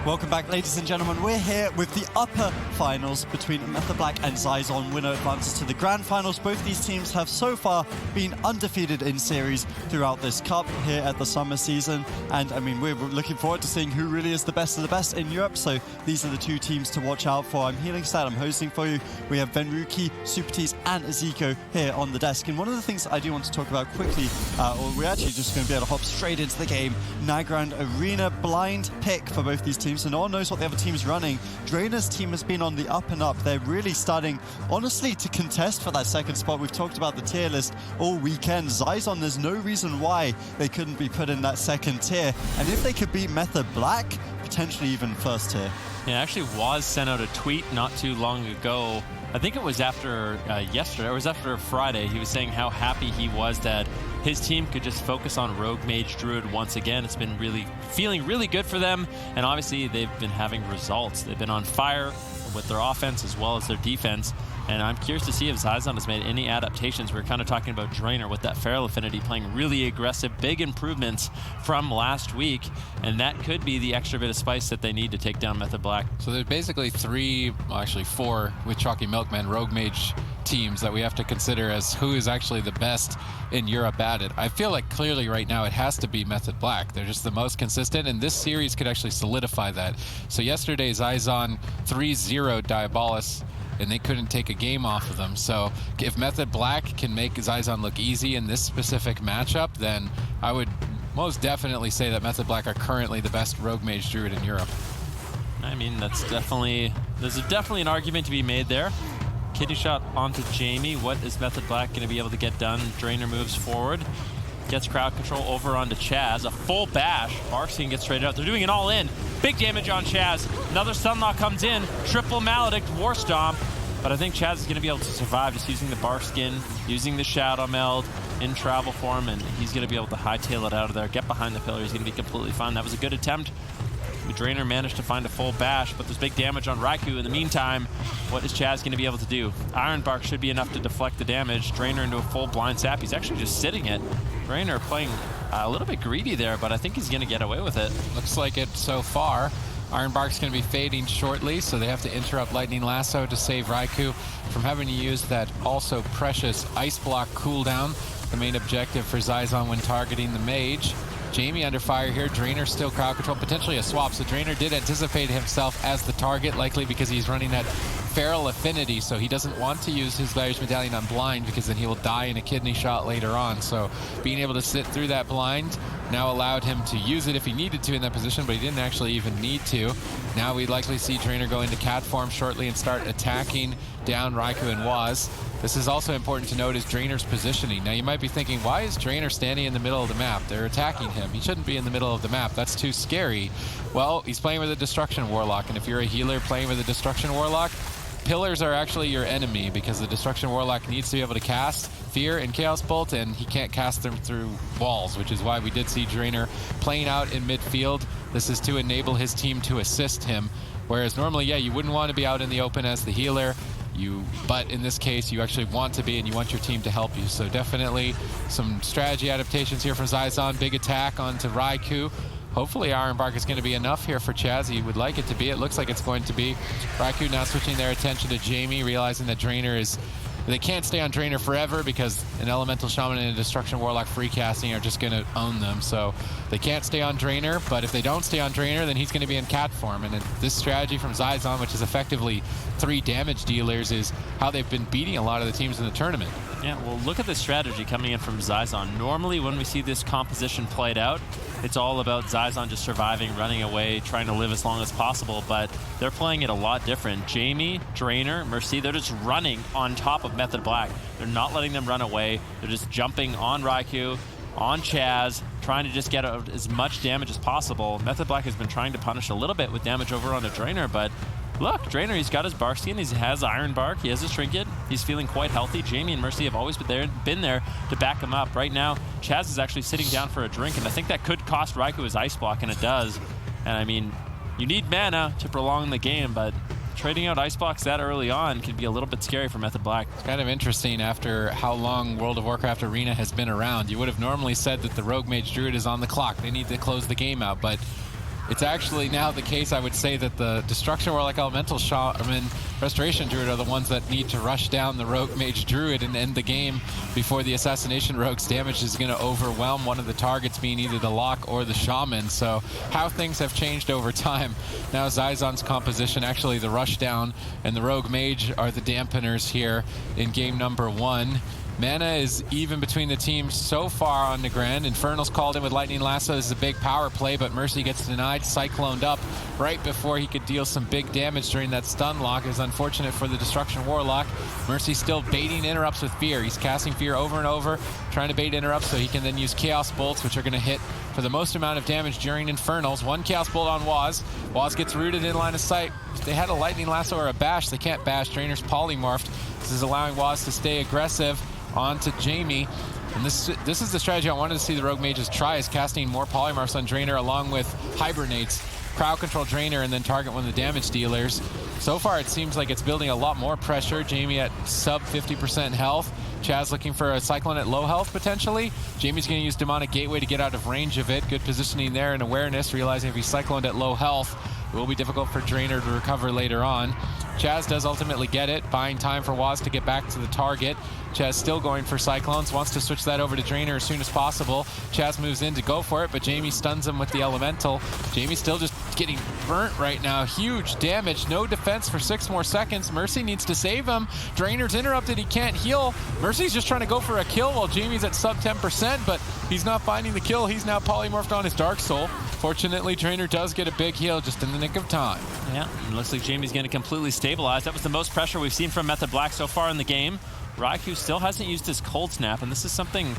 Welcome back, ladies and gentlemen. We're here with the upper finals between Method Black and Zizon. Winner advances to the grand finals. Both these teams have so far been undefeated in series throughout this cup here at the summer season. And I mean, we're looking forward to seeing who really is the best of the best in Europe. So these are the two teams to watch out for. I'm Healing Stat, I'm hosting for you. We have Venruki, Supertease, and Zico here on the desk. And one of the things I do want to talk about quickly, or we're actually just going to be able to hop straight into the game. Nagrand Arena blind pick for both these teams. So no one knows what the other team's running. Drainer's team has been on the up and up. They're really starting, honestly, to contest for that second spot. We've talked about the tier list all weekend. Zizon, there's no reason why they couldn't be put in that second tier. And if they could beat Method Black, potentially even first tier. Yeah, actually Waz sent out a tweet not too long ago. I think it was after yesterday, or it was after Friday. He was saying how happy he was that his team could just focus on Rogue Mage Druid once again. It's been feeling really good for them, and obviously they've been having results. They've been on fire with their offense as well as their defense, and I'm curious to see if Zizon has made any adaptations. We were kind of talking about Drainer with that Feral Affinity playing really aggressive, big improvements from last week, and that could be the extra bit of spice that they need to take down Method Black. So there's basically four with Chalky Milkman Rogue Mage teams that we have to consider as who is actually the best in Europe at it. I feel like clearly right now it has to be Method Black. They're just the most consistent, and this series could actually solidify that. So yesterday Zizon 3-0 Diabolus, and they couldn't take a game off of them. So if Method Black can make Zizon look easy in this specific matchup, then I would most definitely say that Method Black are currently the best Rogue Mage Druid in Europe. I mean, there's definitely an argument to be made there. Kidney shot onto Jamie. What is Method Black going to be able to get done? Drainer moves forward, gets crowd control over onto Chaz. A full bash. Barkskin gets traded out. They're doing it all in. Big damage on Chaz. Another Sunlock comes in. Triple Maledict, War Stomp. But I think Chaz is going to be able to survive just using the Barkskin, using the Shadow Meld in travel form, and he's going to be able to hightail it out of there, get behind the pillar. He's going to be completely fine. That was a good attempt. The Drainer managed to find a full bash, but there's big damage on Raikou. In the meantime, what is Chaz going to be able to do? Iron Bark should be enough to deflect the damage. Drainer into a full blind sap. He's actually just sitting it. Drainer playing a little bit greedy there, but I think he's going to get away with it. Looks like it so far. Iron Bark's going to be fading shortly, so they have to interrupt Lightning Lasso to save Raikou from having to use that also precious Ice Block cooldown, the main objective for Zizon when targeting the Mage. Jamie under fire here. Drainer still crowd control, potentially a swap. So Drainer did anticipate himself as the target, likely because he's running that Feral Affinity, so he doesn't want to use his Values Medallion on blind because then he will die in a kidney shot later on. So being able to sit through that blind now allowed him to use it if he needed to in that position, but he didn't actually even need to. Now we'd likely see Drainer go into cat form shortly and start attacking down Raikou and Waz. This is also important to note is Drainer's positioning. Now you might be thinking, why is Drainer standing in the middle of the map? They're attacking him. He shouldn't be in the middle of the map. That's too scary. Well, he's playing with a Destruction Warlock, and if you're a healer playing with a Destruction Warlock, pillars are actually your enemy because the Destruction Warlock needs to be able to cast Fear and Chaos Bolt, and he can't cast them through walls, which is why we did see Drainer playing out in midfield. This is to enable his team to assist him, whereas normally, yeah, you wouldn't want to be out in the open as the healer. But in this case, you actually want to be, and you want your team to help you. So definitely some strategy adaptations here from Zizon. Big attack onto Raikou. Hopefully Iron Bark is going to be enough here for Chaz. He would like it to be. It looks like it's going to be. Raikou now switching their attention to Jamie, realizing that Drainer is... They can't stay on Drainer forever because an Elemental Shaman and a Destruction Warlock free casting are just going to own them. So they can't stay on Drainer, but if they don't stay on Drainer, then he's going to be in cat form. And this strategy from Zizon, which is effectively 3 damage dealers, is how they've been beating a lot of the teams in the tournament. Yeah, well, look at the strategy coming in from Zizon. Normally, when we see this composition played out, it's all about Zizon just surviving, running away, trying to live as long as possible, but they're playing it a lot different. Jamie, Drainer, Mercy, they're just running on top of Method Black. They're not letting them run away. They're just jumping on Raikou, on Chaz, trying to just get out as much damage as possible. Method Black has been trying to punish a little bit with damage over onto Drainer, but look, Drainer, he's got his Barkskin, he has Iron Bark, he has his Trinket, he's feeling quite healthy. Jamie and Mercy have always been there to back him up. Right now, Chaz is actually sitting down for a drink, and I think that could cost Raikou his Ice Block, and it does. And I mean, you need mana to prolong the game, but trading out Ice Blocks that early on can be a little bit scary for Method Black. It's kind of interesting after how long World of Warcraft Arena has been around. You would have normally said that the Rogue Mage Druid is on the clock. They need to close the game out, but it's actually now the case, I would say, that the Destruction Warlock Elemental Shaman Restoration Druid are the ones that need to rush down the Rogue Mage Druid and end the game before the Assassination Rogue's damage is going to overwhelm one of the targets, being either the Lock or the Shaman. So how things have changed over time. Now Zizon's composition, actually the rush down and the Rogue Mage are the dampeners here in game number 1. Mana is even between the teams so far on the Grand. Infernal's called in with Lightning Lasso. This is a big power play, but Mercy gets denied. Cycloned up right before he could deal some big damage during that stun lock. It's unfortunate for the Destruction Warlock. Mercy still baiting interrupts with Fear. He's casting Fear over and over, trying to bait interrupts so he can then use Chaos Bolts, which are going to hit for the most amount of damage during Infernals. One Chaos Bolt on Waz. Waz gets rooted in line of sight. If they had a Lightning Lasso or a Bash, they can't Bash. Drainer's polymorphed. This is allowing Waz to stay aggressive onto Jamie. And this is the strategy I wanted to see the Rogue Mages try, is casting more polymorphs on Drainer along with Hibernates. Crowd control Drainer and then target one of the damage dealers. So far it seems like it's building a lot more pressure. Jamie at sub 50% health. Chaz looking for a Cyclone at low health potentially. Jamie's going to use Demonic Gateway to get out of range of it. Good positioning there and awareness, realizing if he's Cycloned at low health, it will be difficult for Drainer to recover later on. Chaz does ultimately get it, buying time for Waz to get back to the target. Chaz still going for Cyclones, wants to switch that over to Drainer as soon as possible. Chaz moves in to go for it, but Jamie stuns him with the Elemental. Jamie still just getting burnt right now. Huge damage, no defense for 6 more seconds. Mercy needs to save him. Drainer's interrupted, he can't heal. Mercy's just trying to go for a kill while Jamie's at sub 10%, but he's not finding the kill. He's now polymorphed on his Dark Soul. Fortunately, Drainer does get a big heal just in the nick of time. Yeah, it looks like Jamie's going to completely stabilize. That was the most pressure we've seen from Method Black so far in the game. Raikou still hasn't used his Cold Snap, and this is something,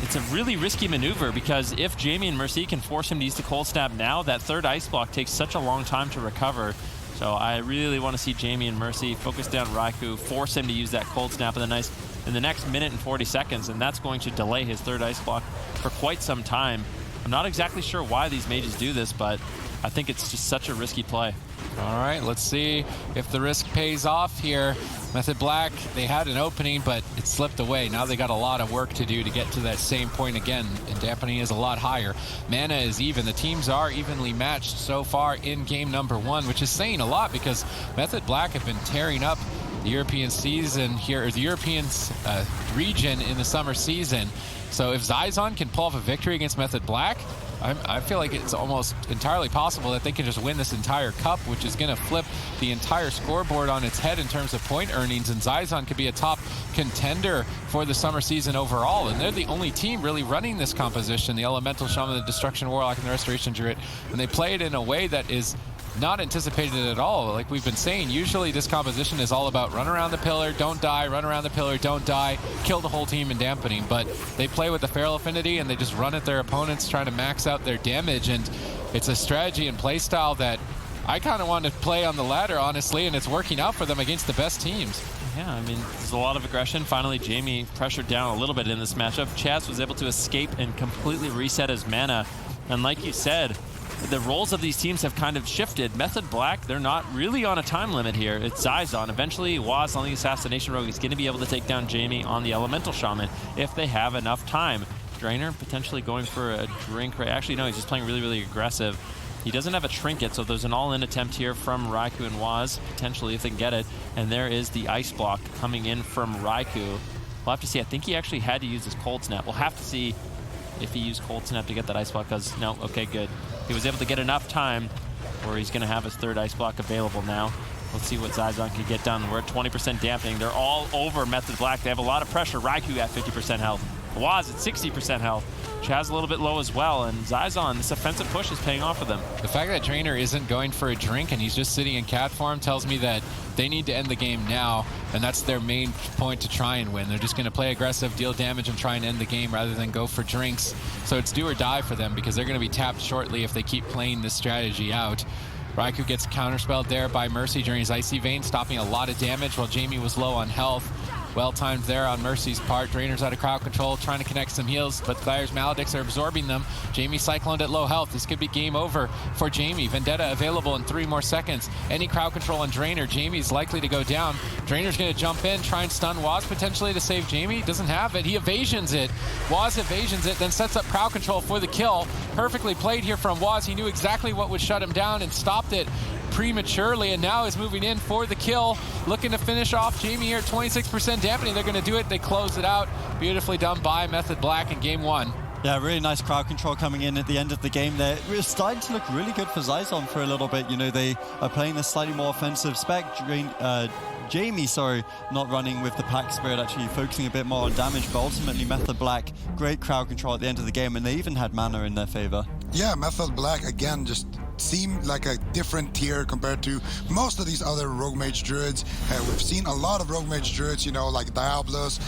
it's a really risky maneuver, because if Jamie and Mercy can force him to use the Cold Snap now, that third Ice Block takes such a long time to recover. So I really want to see Jamie and Mercy focus down Raikou, force him to use that Cold Snap in the next minute and 40 seconds, and that's going to delay his third Ice Block for quite some time. I'm not exactly sure why these mages do this, but I think it's just such a risky play. All right, let's see if the risk pays off here. Method Black, they had an opening, but it slipped away. Now they got a lot of work to do to get to that same point again, and dampening is a lot higher. Mana is even. The teams are evenly matched so far in game number 1, which is saying a lot, because Method Black have been tearing up the European season here, or the European region in the summer season. So if Zizon can pull off a victory against Method Black, I feel like it's almost entirely possible that they can just win this entire cup, which is going to flip the entire scoreboard on its head in terms of point earnings, and Zizon could be a top contender for the summer season overall. And they're the only team really running this composition, the Elemental Shaman, the Destruction Warlock, and the Restoration Druid, and they play it in a way that is not anticipated at all. Like we've been saying, usually this composition is all about run around the pillar, don't die, run around the pillar, don't die, kill the whole team in dampening. But they play with the Feral Affinity and they just run at their opponents, trying to max out their damage. And it's a strategy and play style that I kind of want to play on the ladder, honestly, and it's working out for them against the best teams. Yeah, I mean, there's a lot of aggression. Finally, Jamie pressured down a little bit in this matchup. Chaz was able to escape and completely reset his mana. And like you said, the roles of these teams have kind of shifted. Method Black, they're not really on a time limit here. It's Zizon. Eventually, Waz on the Assassination Rogue is going to be able to take down Jamie on the Elemental Shaman if they have enough time. Drainer potentially going for a drink. Actually, no, he's just playing really, really aggressive. He doesn't have a trinket, so there's an all-in attempt here from Raikou and Waz, potentially, if they can get it. And there is the Ice Block coming in from Raikou. We'll have to see. I think he actually had to use his Cold Snap. We'll have to see if he used Cold Snap to get that Ice Block, because no, okay, good. He was able to get enough time where he's going to have his third Ice Block available now. Let's see what Zizon can get done. We're at 20% dampening. They're all over Method Black. They have a lot of pressure. Raikou at 50% health. Waz at 60% health. Chaz a little bit low as well, and Zizon, this offensive push is paying off for them. The fact that Drainer isn't going for a drink and he's just sitting in cat form tells me that they need to end the game now, and that's their main point to try and win. They're just going to play aggressive, deal damage, and try and end the game rather than go for drinks. So it's do or die for them, because they're going to be tapped shortly if they keep playing this strategy out. Raikou gets counterspelled there by Mercy during his Icy Vein, stopping a lot of damage while Jamie was low on health. Well timed there on Mercy's part. Drainer's out of crowd control, trying to connect some heals, but Glaire's Maledicts are absorbing them. Jamie cycloned at low health. This could be game over for Jamie. Vendetta available in 3 more seconds. Any crowd control on Drainer. Jamie's likely to go down. Drainer's going to jump in, try and stun Waz potentially to save Jamie. Doesn't have it. He evasions it. Waz evasions it, then sets up crowd control for the kill. Perfectly played here from Waz. He knew exactly what would shut him down and stopped it prematurely, and now is moving in for the kill, looking to finish off Jamie here at 26% dampening. They're going to do it. They close it out. Beautifully done by Method Black in game 1. Yeah, really nice crowd control coming in at the end of the game there. We're starting to look really good for Zizon for a little bit. You know, they are playing a slightly more offensive spec. Jamie, not running with the pack spirit, actually focusing a bit more on damage, but ultimately Method Black, great crowd control at the end of the game, and they even had mana in their favor. Yeah, Method Black, again, just seem like a different tier compared to most of these other Rogue Mage Druids. We've seen a lot of Rogue Mage Druids, you know, like Diablos,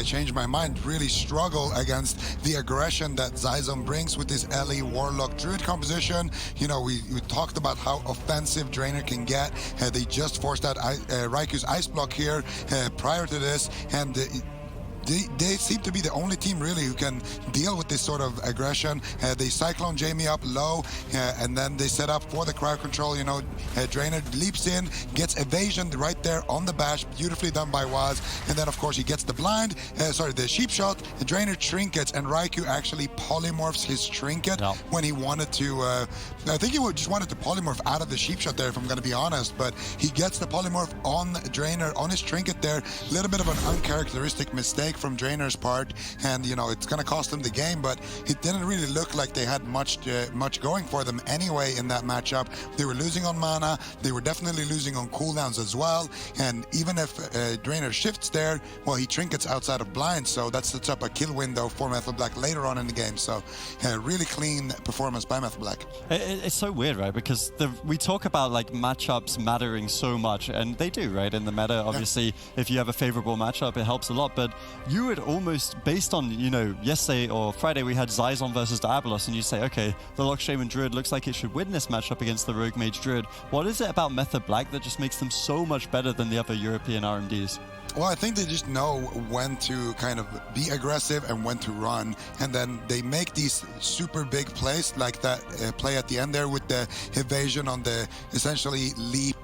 Change My Mind, really struggle against the aggression that Zizon brings with this LE Warlock Druid composition. You know, we talked about how offensive Drainer can get. They just forced out Raiku's Ice Block here prior to this, and they seem to be the only team really who can deal with this sort of aggression. They cyclone Jamie up low, and then they set up for the crowd control. You know, Drainer leaps in, gets evasion right there on the bash, beautifully done by Waz, and then of course he gets the blind, the sheep shot. The Drainer trinkets, and Raikou actually polymorphs his trinket when he wanted to. I think he just wanted to polymorph out of the sheep shot there, if I'm going to be honest, but he gets the polymorph on Drainer on his trinket there. A little bit of an uncharacteristic mistake from Drainer's part, and you know, it's going to cost them the game, but it didn't really look like they had much going for them anyway in that matchup. They were losing on mana, they were definitely losing on cooldowns as well, and even if Drainer shifts there, well, he trinkets outside of blind, so that sets up a kill window for Method Black later on in the game. So really clean performance by Method Black. It's so weird, right? Because we talk about like matchups mattering so much, and they do, right? In the meta, obviously, if you have a favorable matchup, it helps a lot, but you would almost, based on, you know, yesterday or Friday we had Zizon versus Diablos, and you say, okay, the Lock Shaman Druid looks like it should win this matchup against the Rogue Mage Druid. What is it about Method Black that just makes them so much better than the other European RMDs? Well, I think they just know when to kind of be aggressive and when to run, and then they make these super big plays, like that play at the end there with the evasion on the essentially leap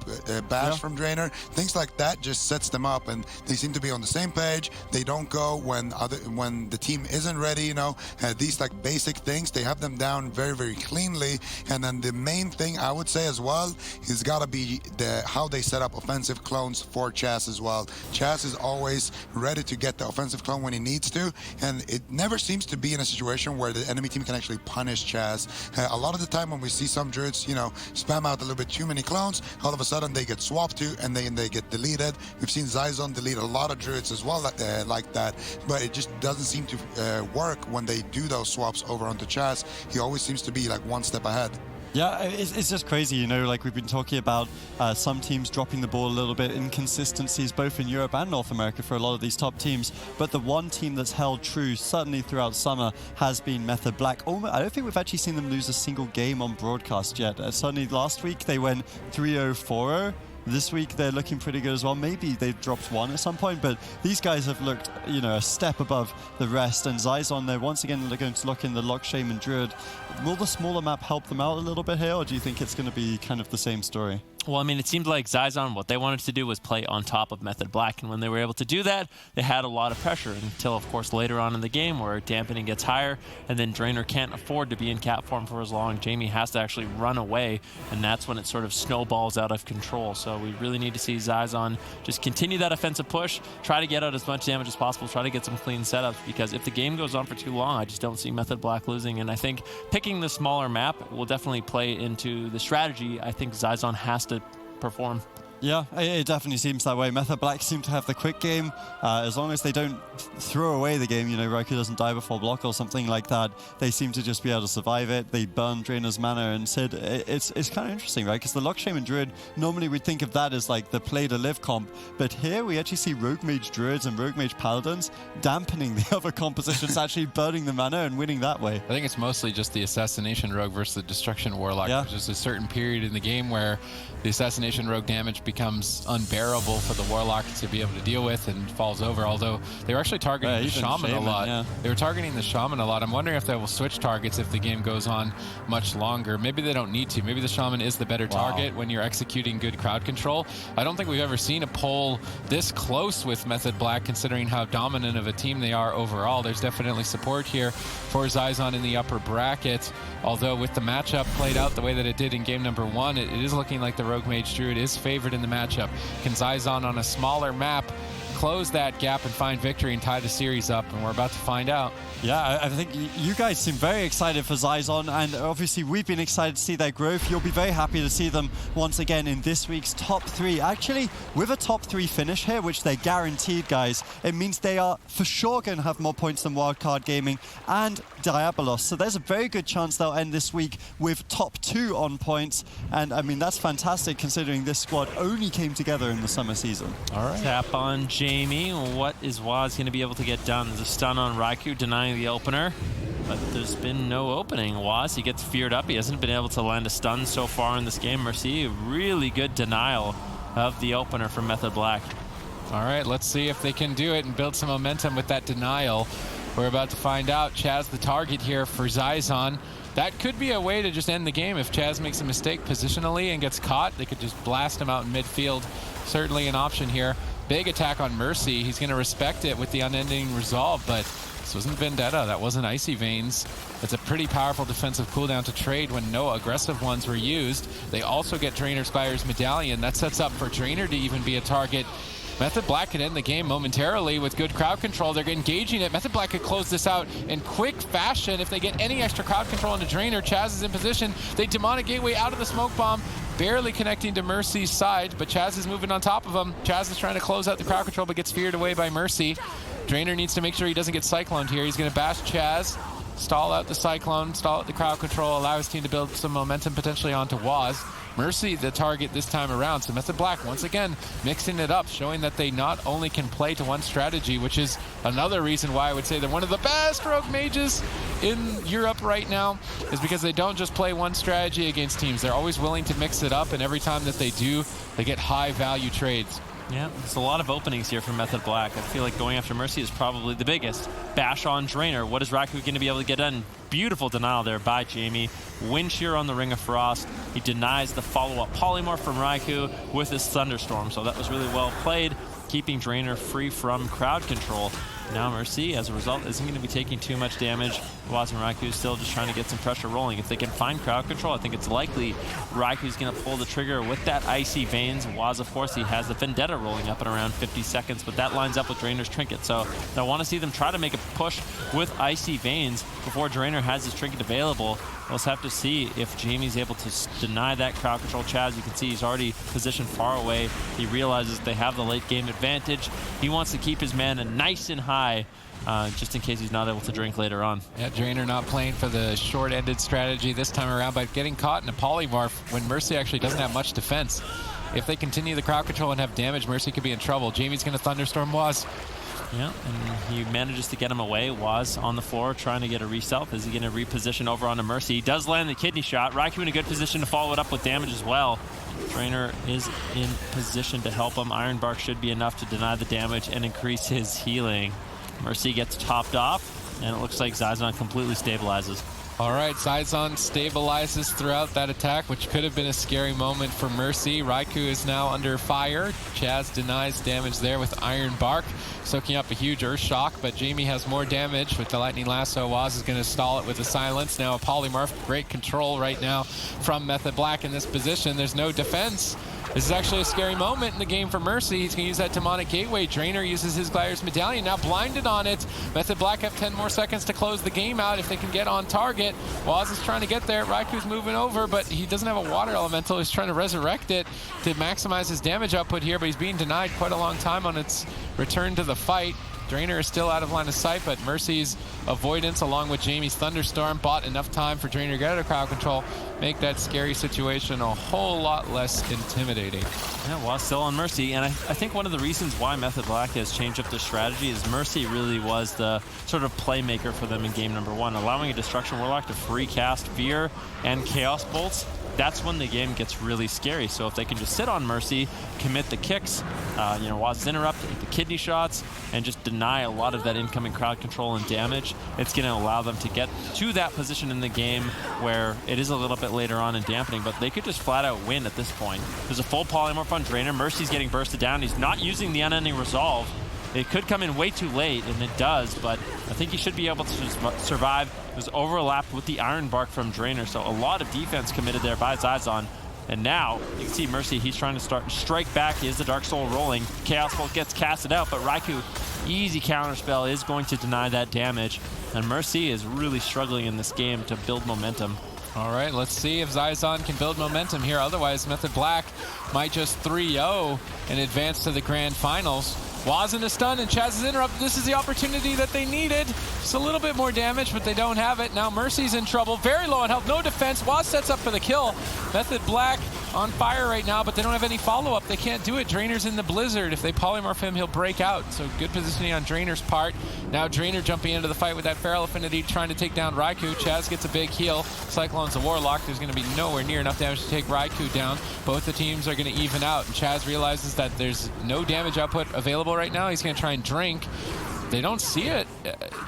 bash from Drainer. Things like that just sets them up, and they seem to be on the same page. They don't go when the team isn't ready. You know, these like basic things, they have them down very, very cleanly. And then the main thing I would say as well is got to be how they set up offensive clones for Chaz as well. Chaz is always ready to get the offensive clone when he needs to, and it never seems to be in a situation where the enemy team can actually punish Chaz. A lot of the time when we see some Druids, you know, spam out a little bit too many clones, all of a sudden they get swapped to, and they get deleted. We've seen Zizon delete a lot of Druids as well like that, but it just doesn't seem to work when they do those swaps over onto Chaz. He always seems to be like one step ahead. Yeah, it's just crazy, you know, like we've been talking about some teams dropping the ball a little bit, inconsistencies both in Europe and North America for a lot of these top teams, but the one team that's held true certainly throughout summer has been Method Black. I don't think we've actually seen them lose a single game on broadcast yet. Certainly last week they went 3-0, 4-0. This week they're looking pretty good as well. Maybe they've dropped one at some point, but these guys have looked, you know, a step above the rest. And Zizon, they're once again going to lock in the Lock Shaman Druid. Will the smaller map help them out a little bit here, or do you think it's going to be kind of the same story? Well, I mean, it seemed like Zizon, what they wanted to do was play on top of Method Black, and when they were able to do that, they had a lot of pressure until, of course, later on in the game where dampening gets higher, and then Drainer can't afford to be in cap form for as long. Jamie has to actually run away, and that's when it sort of snowballs out of control. So we really need to see Zizon just continue that offensive push, try to get out as much damage as possible, try to get some clean setups, because if the game goes on for too long, I just don't see Method Black losing. And I think picking the smaller map will definitely play into the strategy. I think Zizon has to perform. Yeah, it definitely seems that way. Method Black seem to have the quick game. As long as they don't throw away the game, you know, Raikou doesn't die before block or something like that, they seem to just be able to survive it. They burn Drainer's mana, and Sid, it's kind of interesting, right? Because the Lock Shaman Druid, normally we'd think of that as like the play to live comp, but here we actually see Rogue Mage Druids and Rogue Mage Paladins dampening the other compositions, actually burning the mana and winning that way. I think it's mostly just the Assassination Rogue versus the Destruction Warlock. Yeah. There's just a certain period in the game where the Assassination Rogue damage becomes unbearable for the Warlock to be able to deal with and falls over, although they were actually targeting the Shaman a lot. Yeah. They were targeting the Shaman a lot. I'm wondering if they will switch targets if the game goes on much longer. Maybe they don't need to. Maybe the Shaman is the better target when you're executing good crowd control. I don't think we've ever seen a poll this close with Method Black, considering how dominant of a team they are overall. There's definitely support here for Zizon in the upper bracket, although with the matchup played out the way that it did in game number 1, it is looking like the Rogue Mage Druid is favored in the matchup. Can Zizon on a smaller map close that gap and find victory and tie the series up? And we're about to find out. Yeah, I think you guys seem very excited for Zizon, and obviously we've been excited to see their growth. You'll be very happy to see them once again in this week's top 3. Actually, with a top 3 finish here, which they're guaranteed, guys, it means they are for sure going to have more points than Wildcard Gaming and Diabolos. So there's a very good chance they'll end this week with top 2 on points. And I mean, that's fantastic considering this squad only came together in the summer season. All right. Tap on Jamie. What is Waz going to be able to get done? There's a stun on Raikou, denying the opener, but there's been no opening. Waz, he gets feared up. He hasn't been able to land a stun so far in this game. Mercy, really good denial of the opener from Method Black. All right, let's see if they can do it and build some momentum with that denial. We're about to find out. Chaz the target here for Zizon. That could be a way to just end the game. If Chaz makes a mistake positionally and gets caught, they could just blast him out in midfield. Certainly an option here. Big attack on Mercy. He's going to respect it with the unending resolve, but this wasn't Vendetta. That wasn't Icy Veins. It's a pretty powerful defensive cooldown to trade when no aggressive ones were used. They also get Drainer Spire's Medallion. That sets up for Drainer to even be a target. Method Black could end the game momentarily with good crowd control. They're engaging it. Method Black could close this out in quick fashion. If they get any extra crowd control into Drainer, Chaz is in position. They Demonic Gateway out of the smoke bomb, barely connecting to Mercy's side, but Chaz is moving on top of him. Chaz is trying to close out the crowd control, but gets feared away by Mercy. Drainer needs to make sure he doesn't get cycloned here. He's going to bash Chaz, stall out the Cyclone, stall out the crowd control, allow his team to build some momentum potentially onto Waz. Mercy the target this time around, so Method Black once again mixing it up, showing that they not only can play to one strategy, which is another reason why I would say they're one of the best rogue mages in Europe right now, is because they don't just play one strategy against teams. They're always willing to mix it up, and every time that they do, they get high value trades. Yeah, there's a lot of openings here from Method Black. I feel like going after Mercy is probably the biggest. Bash on Drainer. What is Raikou going to be able to get done? Beautiful denial there by Jamie. Wind Shear on the Ring of Frost. He denies the follow-up polymorph from Raikou with his Thunderstorm. So that was really well played, keeping Drainer free from crowd control. Now Mercy, as a result, isn't going to be taking too much damage. Waz and Raikou still just trying to get some pressure rolling. If they can find crowd control, I think it's likely Raikou's going to pull the trigger with that Icy Veins. Waz, of course, he has the Vendetta rolling up at around 50 seconds, but that lines up with Drainer's Trinket. So I want to see them try to make a push with Icy Veins before Drainer has his Trinket available. We'll just have to see if Jamie's able to deny that crowd control. Chaz, you can see he's already positioned far away. He realizes they have the late game advantage. He wants to keep his mana nice and high, just in case he's not able to drink later on. Yeah, Drainer not playing for the short-ended strategy this time around, but getting caught in a polymorph when Mercy actually doesn't have much defense. If they continue the crowd control and have damage, Mercy could be in trouble. Jamie's going to Thunderstorm Waz. Yeah, and he manages to get him away. Waz on the floor trying to get a reself. Is he going to reposition over onto Mercy? He does land the kidney shot. Raikou in a good position to follow it up with damage as well. Drainer is in position to help him. Iron Bark should be enough to deny the damage and increase his healing. Mercy gets topped off, and it looks like Zizon completely stabilizes. All right, Zizon stabilizes throughout that attack, which could have been a scary moment for Mercy. Raikou is now under fire. Chaz denies damage there with Iron Bark, soaking up a huge Earth Shock, but Jamie has more damage with the Lightning Lasso. Waz is going to stall it with a Silence. Now a Polymorph. Great control right now from Method Black in this position. There's no defense. This is actually a scary moment in the game for Mercy. He's going to use that Demonic Gateway. Drainer uses his Gliders Medallion, now blinded on it. Method Black have 10 more seconds to close the game out if they can get on target. Waz is trying to get there. Raikou's moving over, but he doesn't have a Water Elemental. He's trying to resurrect it to maximize his damage output here, but he's being denied quite a long time on its return to the fight. Drainer is still out of line of sight, but Mercy's avoidance along with Jamie's Thunderstorm bought enough time for Drainer to get out of crowd control, make that scary situation a whole lot less intimidating. Yeah, well, still on Mercy, and I think one of the reasons why Method Black has changed up their strategy is Mercy really was the sort of playmaker for them in game number 1, allowing a Destruction Warlock to free cast Fear and Chaos Bolts that's when the game gets really scary. So if they can just sit on Mercy, commit the kicks, Waz's interrupt, the kidney shots, and just deny a lot of that incoming crowd control and damage, it's going to allow them to get to that position in the game where it is a little bit later on in dampening, but they could just flat out win at this point. There's a full polymorph on Drainer. Mercy's getting bursted down. He's not using the unending resolve. It could come in way too late, and it does, but I think he should be able to survive. It was overlapped with the Iron Bark from Drainer, so a lot of defense committed there by Zizon. And now, you can see Mercy, he's trying to strike back. Is the Dark Soul rolling? Chaos Bolt gets casted out, but Raikou, easy counterspell, is going to deny that damage. And Mercy is really struggling in this game to build momentum. All right, let's see if Zizon can build momentum here. Otherwise, Method Black might just 3-0 and advance to the grand finals. Waz in a stun and Chaz is interrupted. This is the opportunity that they needed. Just a little bit more damage, but they don't have it. Now Mercy's in trouble. Very low on health, no defense. Waz sets up for the kill. Method Black on fire right now, but they don't have any follow-up. They can't do it. Drainer's in the blizzard. If they polymorph him, he'll break out. So good positioning on Drainer's part. Now Drainer jumping into the fight with that Feral Affinity, trying to take down Raikou. Chaz gets a big heal. Cyclone's a Warlock. There's going to be nowhere near enough damage to take Raikou down. Both the teams are going to even out, and Chaz realizes that there's no damage output available right now. He's going to try and drink. They don't see it.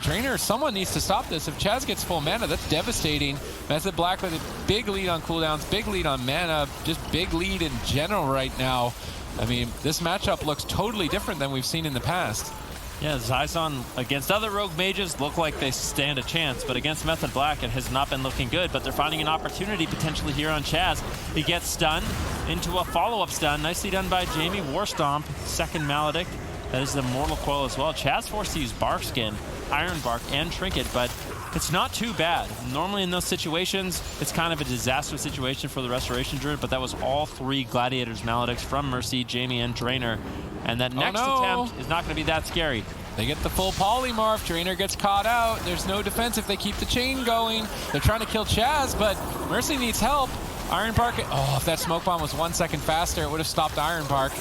Drainer, someone needs to stop this. If Chaz gets full mana, that's devastating. Method Black with a big lead on cooldowns, big lead on mana, just big lead in general right now. I mean, this matchup looks totally different than we've seen in the past. Yeah, Zizon against other rogue mages look like they stand a chance, but against Method Black it has not been looking good, but they're finding an opportunity potentially here on Chaz. He gets stunned into a follow-up stun. Nicely done by Jamie. War Stomp, second Maledict. That is the Mortal Coil as well. Chaz forced to use Bark Skin, Iron Bark, and Trinket, but it's not too bad. Normally in those situations, it's kind of a disaster situation for the Restoration Druid, but that was all three Gladiators Maledicts from Mercy, Jamie, and Drainer. And that next attempt is not going to be that scary. They get the full polymorph. Drainer gets caught out. There's no defense if they keep the chain going. They're trying to kill Chaz, but Mercy needs help. Iron Bark, oh, if that smoke bomb was 1 second faster, it would have stopped Iron Bark.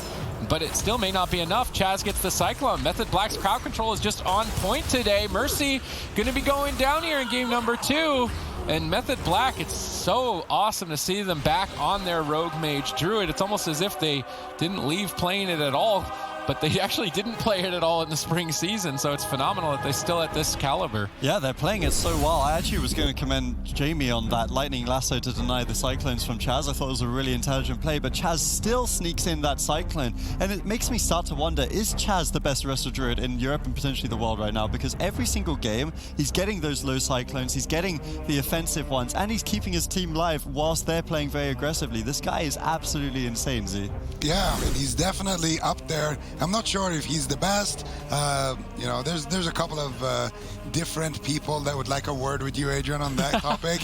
But it still may not be enough. Chaz gets the Cyclone. Method Black's crowd control is just on point today. Mercy going to be going down here in game number 2. And Method Black, it's so awesome to see them back on their Rogue Mage Druid. It's almost as if they didn't leave playing it at all, but they actually didn't play it at all in the spring season, so it's phenomenal that they're still at this caliber. Yeah, they're playing it so well. I actually was going to commend Jamie on that Lightning Lasso to deny the Cyclones from Chaz. I thought it was a really intelligent play, but Chaz still sneaks in that Cyclone, and it makes me start to wonder, is Chaz the best Resto Druid in Europe and potentially the world right now? Because every single game, he's getting those low Cyclones, he's getting the offensive ones, and he's keeping his team live whilst they're playing very aggressively. This guy is absolutely insane, Z. Yeah, I mean, he's definitely up there. I'm not sure if he's the best. There's a couple of different people that would like a word with you, Adrian, on that topic.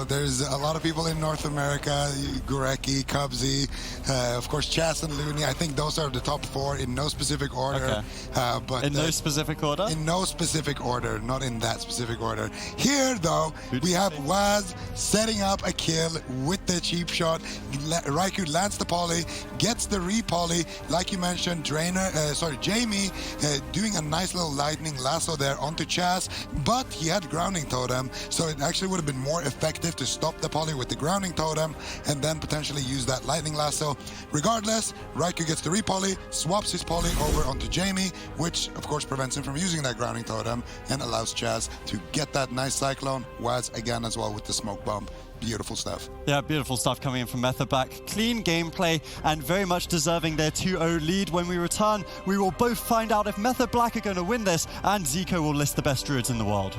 There's a lot of people in North America, Gurecki, Cubsy, of course, Chaz and Looney. I think those are the top 4 in no specific order. Okay. But in no specific order? In no specific order, not in that specific order. Here, though, we have Waz setting up a kill with the cheap shot. Raikou lands the poly, gets the re-poly, like you mentioned, Jamie doing a nice little lightning lasso there onto Chaz, but he had grounding totem, so it actually would have been more effective to stop the poly with the grounding totem and then potentially use that lightning lasso. Regardless, Raikou gets the re-poly, swaps his poly over onto Jamie, which of course prevents him from using that grounding totem and allows Chaz to get that nice Cyclone. Waz again as well with the smoke bomb. Beautiful stuff. Yeah, beautiful stuff coming in from Method Black. Clean gameplay and very much deserving their 2-0 lead. When we return, we will both find out if Method Black are going to win this, and Zico will list the best druids in the world.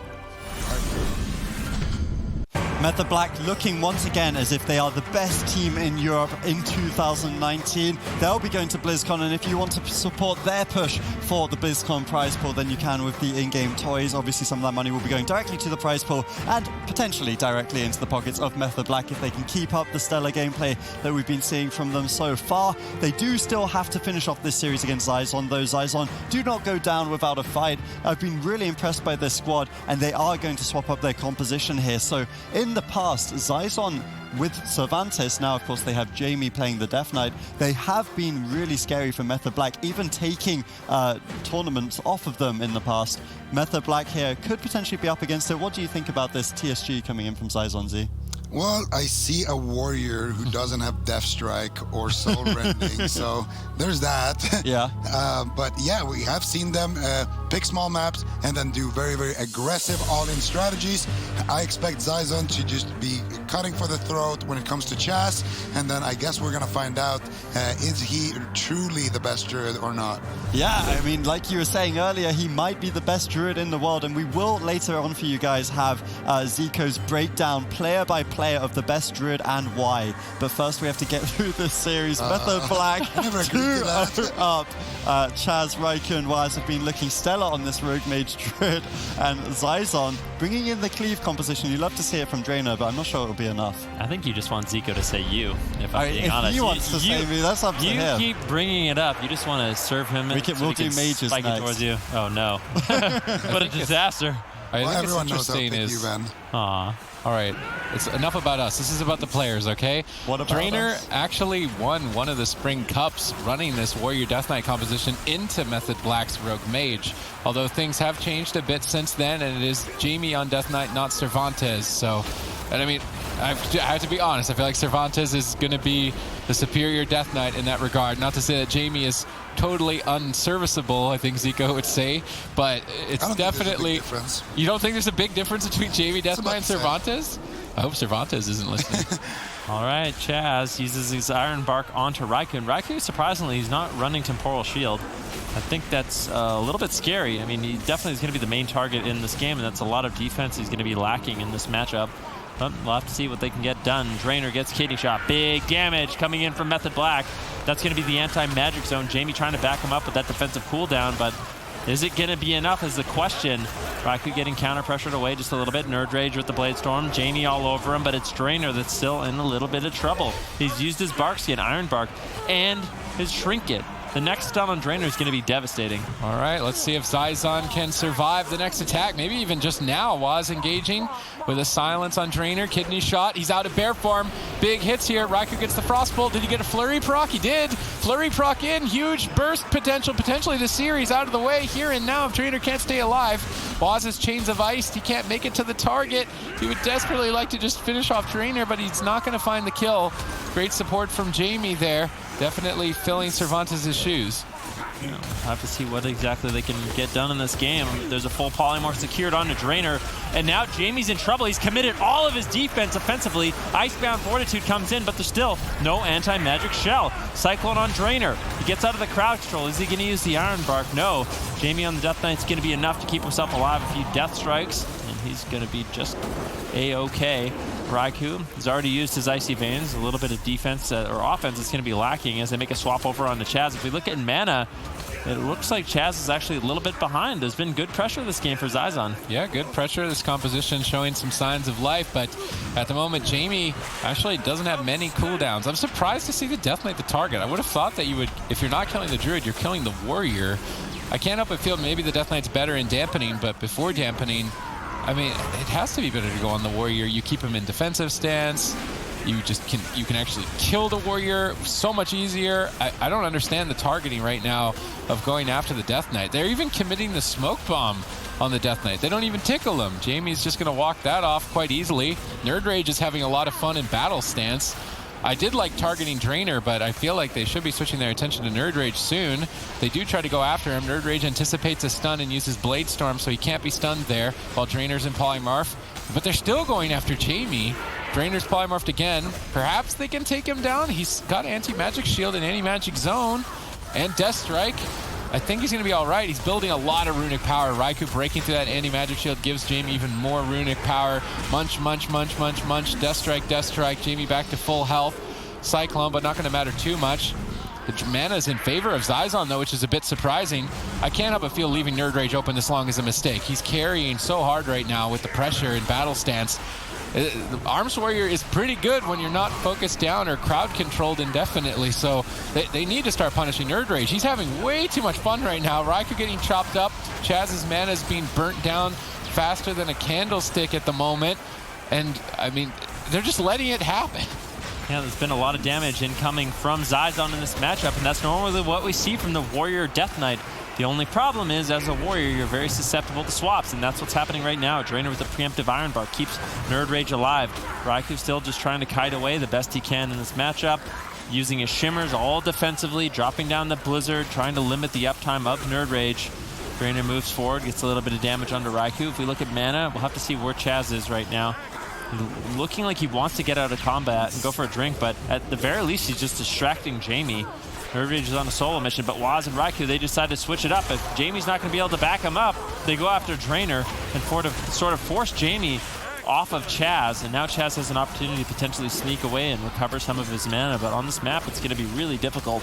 Method Black looking once again as if they are the best team in Europe in 2019. They'll be going to BlizzCon, and if you want to support their push for the BlizzCon prize pool, then you can with the in-game toys. Obviously, some of that money will be going directly to the prize pool and potentially directly into the pockets of Method Black if they can keep up the stellar gameplay that we've been seeing from them so far. They do still have to finish off this series against Zizon, though Zizon do not go down without a fight. I've been really impressed by this squad, and they are going to swap up their composition here. So in the past, Zizon with Cervantes, now of course they have Jamie playing the Death Knight, they have been really scary for Method Black, even taking tournaments off of them in the past. Method Black here could potentially be up against it. What do you think about this TSG coming in from Zizon, Z? Well, I see a warrior who doesn't have Death Strike or Soul Rending, so there's that. Yeah. But yeah, we have seen them pick small maps and then do very, very aggressive all-in strategies. I expect Zizon to just be cutting for the throat when it comes to Chaz, and then I guess we're gonna find out is he truly the best druid or not. Yeah, I mean, like you were saying earlier, he might be the best druid in the world, and we will later on for you guys have Zico's breakdown player by player of the best druid and why. But first we have to get through this series. Method Black 2-0 up. Chaz, Raikou and Waz have been looking stellar on this Rogue Mage druid, and Zizon bringing in the cleave composition. You love to see it from Draenor, but I'm not sure it'll be enough. I think you just want Zico to say you, if I'm being if honest. he wants to say me, that's up to him. You keep bringing it up. You just want to serve him. We'll do mages spike next. it towards you. Oh no! What a disaster. I think everyone it's knows how to interesting pick you, Ben. Aw. All right, it's enough about us. This is about the players, okay? What about Draenor us? actually won one of the Spring Cups running this Warrior Death Knight composition into Method Black's Rogue Mage. Although things have changed a bit since then, and it is Jamie on Death Knight, not Cervantes. So, and I mean, I have to be honest, I feel like Cervantes is going to be the superior Death Knight in that regard. Not to say that Jamie is totally unserviceable, I think Zico would say, but it's definitely... You don't think there's a big difference between Jamie Death Knight and Cervantes? I hope Cervantes isn't listening. All right, Chaz uses his Iron Bark onto Raikou. And Raikou, surprisingly, he's not running Temporal Shield. I think that's a little bit scary. I mean, he definitely is going to be the main target in this game, and that's a lot of defense he's going to be lacking in this matchup. But we'll have to see what they can get done. Draenor gets Kidney Shot. Big damage coming in from Method Black. That's going to be the anti-magic zone. Jamie trying to back him up with that defensive cooldown, but is it going to be enough is the question. Raikou getting counter-pressured away just a little bit. Nerd Rage with the Blade Storm. Jamie all over him, but it's Draenor that's still in a little bit of trouble. He's used his Bark Skin, Iron Bark, and his Trinket. The next stun on Draenor is going to be devastating. All right, let's see if Zizon can survive the next attack. Maybe even just now. Waz engaging with a silence on Draenor. Kidney Shot. He's out of bear form. Big hits here. Raikou gets the Frostbolt. Did he get a Flurry proc? He did. Flurry proc in. Huge burst potential. Potentially the series out of the way here and now if Draenor can't stay alive. Waz's Chains of Ice. He can't make it to the target. He would desperately like to just finish off Draenor, but he's not going to find the kill. Great support from Jamie there. Definitely filling Cervantes' shoes. We'll have to see what exactly they can get done in this game. There's a full polymorph secured onto Draenor, and now Jamie's in trouble. He's committed all of his defense offensively. Icebound Fortitude comes in, but there's still no anti-magic shell. Cyclone on Draenor. He gets out of the crowd control. Is he going to use the Iron Bark? No. Jamie on the Death Knight's going to be enough to keep himself alive. A few death strikes, and he's going to be just A-OK. Raikou has already used his Icy Veins. A little bit of defense or offense is going to be lacking as they make a swap over onto Chaz. If we look at mana, it looks like Chaz is actually a little bit behind. There's been good pressure this game for Zizon. Yeah, good pressure. This composition showing some signs of life, but at the moment, Jamie actually doesn't have many cooldowns. I'm surprised to see the Death Knight the target. I would have thought that you would, if you're not killing the Druid, you're killing the Warrior. I can't help but feel maybe the Death Knight's better in dampening, but before dampening, I mean, it has to be better to go on the Warrior. You keep him in defensive stance. You can actually kill the Warrior so much easier. I don't understand the targeting right now of going after the Death Knight. They're even committing the Smoke Bomb on the Death Knight. They don't even tickle him. Jamie's just going to walk that off quite easily. Nerd Rage is having a lot of fun in battle stance. I did like targeting Draenor, but I feel like they should be switching their attention to Nerd Rage soon. They do try to go after him. Nerd Rage anticipates a stun and uses Blade Storm, so he can't be stunned there while Drainor's in Polymorph. But they're still going after Jamie. Drainor's Polymorphed again. Perhaps they can take him down. He's got Anti-Magic Shield and Anti-Magic Zone and Death Strike. I think he's going to be all right. He's building a lot of runic power. Raikou breaking through that anti-magic shield gives Jamie even more runic power. Munch, munch, munch, munch, munch. Death Strike, Death Strike. Jamie back to full health. Cyclone, but not going to matter too much. The mana is in favor of Zizon, though, which is a bit surprising. I can't help but feel leaving Nerd Rage open this long is a mistake. He's carrying so hard right now with the pressure and battle stance. The Arms Warrior is pretty good when you're not focused down or crowd controlled indefinitely, so they need to start punishing Nerd Rage. He's having way too much fun right now. Raikou getting chopped up. Chaz's mana is being burnt down faster than a candlestick at the moment, and I mean, they're just letting it happen. Yeah, there's been a lot of damage incoming from Zizon in this matchup, and that's normally what we see from the Warrior Death Knight. The only problem is, as a warrior, you're very susceptible to swaps, and that's what's happening right now. Drainer with a preemptive Iron Bark keeps Nerd Rage alive. Raikou still just trying to kite away the best he can in this matchup, using his shimmers all defensively, dropping down the Blizzard, trying to limit the uptime of Nerd Rage. Drainer moves forward, gets a little bit of damage onto Raikou. If we look at mana, we'll have to see where Chaz is right now. Looking like he wants to get out of combat and go for a drink, but at the very least, he's just distracting Jamie. Nerd Rage is on a solo mission, but Waz and Raikou, they decide to switch it up. If Jamie's not going to be able to back him up, they go after Drainer and sort of force Jamie off of Chaz, and now Chaz has an opportunity to potentially sneak away and recover some of his mana, but on this map, it's going to be really difficult.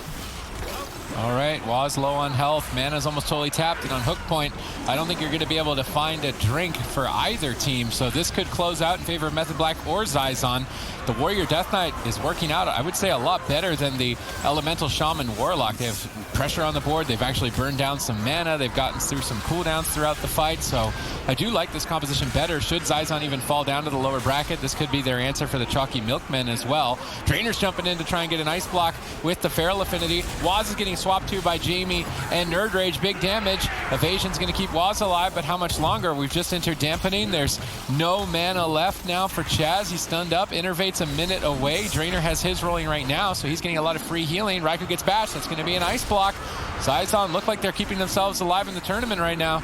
All right, Waz low on health. Mana's almost totally tapped, and on hook point, I don't think you're going to be able to find a drink for either team, so this could close out in favor of Method Black or Zizon. The Warrior Death Knight is working out, I would say, a lot better than the Elemental Shaman Warlock. They have pressure on the board. They've actually burned down some mana. They've gotten through some cooldowns throughout the fight, so I do like this composition better. Should Zizon even fall down to the lower bracket, this could be their answer for the Chalky Milkmen as well. Drainer's jumping in to try and get an Ice Block with the Feral Affinity. Waz is getting swapped to by Jamie and Nerd Rage. Big damage. Evasion's going to keep Waz alive, but how much longer? We've just entered Dampening. There's no mana left now for Chaz. He's stunned up. Innervate's a minute away. Drainer has his rolling right now, so he's getting a lot of free healing. Raikou gets bashed. That's going to be an Ice Block. Zizon look like they're keeping themselves alive in the tournament right now.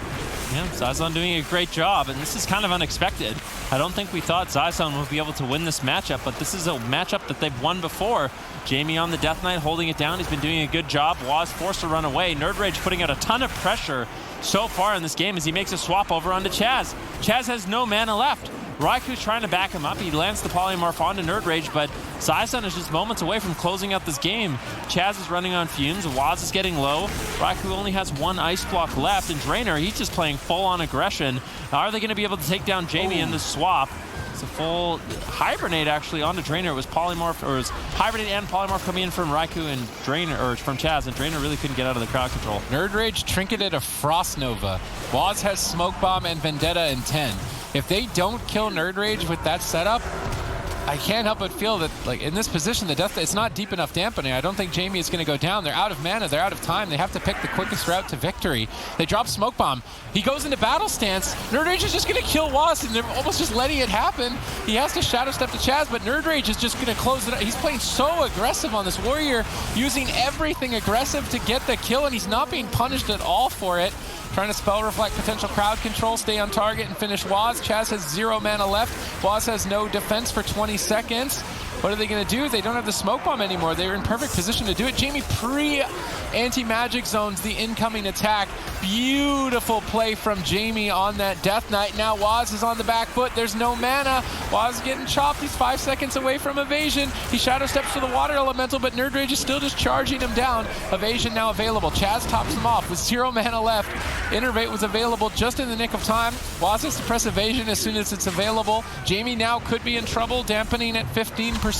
Yeah, Zizon doing a great job, and this is kind of unexpected. I don't think we thought Zizon would be able to win this matchup, but this is a matchup that they've won before. Jamie on the Death Knight holding it down. He's been doing a good job. Waz forced to run away. Nerd Rage putting out a ton of pressure so far in this game as he makes a swap over onto Chaz. Chaz has no mana left. Raikou's trying to back him up. He lands the polymorph onto Nerd Rage, but Zizon is just moments away from closing out this game. Chaz is running on fumes. Waz is getting low. Raikou only has one Ice Block left, and Drainer, he's just playing full-on aggression. Are they going to be able to take down Jamie in this swap? It's a full Hibernate, actually, onto Drainer. It was Polymorph, or it was Hibernate and Polymorph coming in from Raikou and Drainer, or from Chaz, and Drainer really couldn't get out of the crowd control. Nerd Rage trinketed a Frost Nova. Waz has Smoke Bomb and Vendetta in 10. If they don't kill Nerd Rage with that setup, I can't help but feel that, like, in this position, the Death, it's not deep enough dampening. I don't think Jamie is going to go down. They're out of mana. They're out of time. They have to pick the quickest route to victory. They drop Smoke Bomb. He goes into battle stance. Nerd Rage is just going to kill Waz, and they're almost just letting it happen. He has to Shadow Step to Chaz, but Nerd Rage is just going to close it out. He's playing so aggressive on this Warrior, using everything aggressive to get the kill, and he's not being punished at all for it. Trying to spell reflect potential crowd control, stay on target, and finish Waz. Chaz has 0 mana left. Waz has no defense for 20 seconds. What are they going to do? They don't have the Smoke Bomb anymore. They're in perfect position to do it. Jamie pre-anti-magic zones the incoming attack. Beautiful play from Jamie on that Death Knight. Now Waz is on the back foot. There's no mana. Waz is getting chopped. He's 5 seconds away from evasion. He Shadow Steps to the Water Elemental, but Nerd Rage is still just charging him down. Evasion now available. Chaz tops him off with 0 mana left. Innervate was available just in the nick of time. Waz has to press evasion as soon as it's available. Jamie now could be in trouble, dampening at 15%.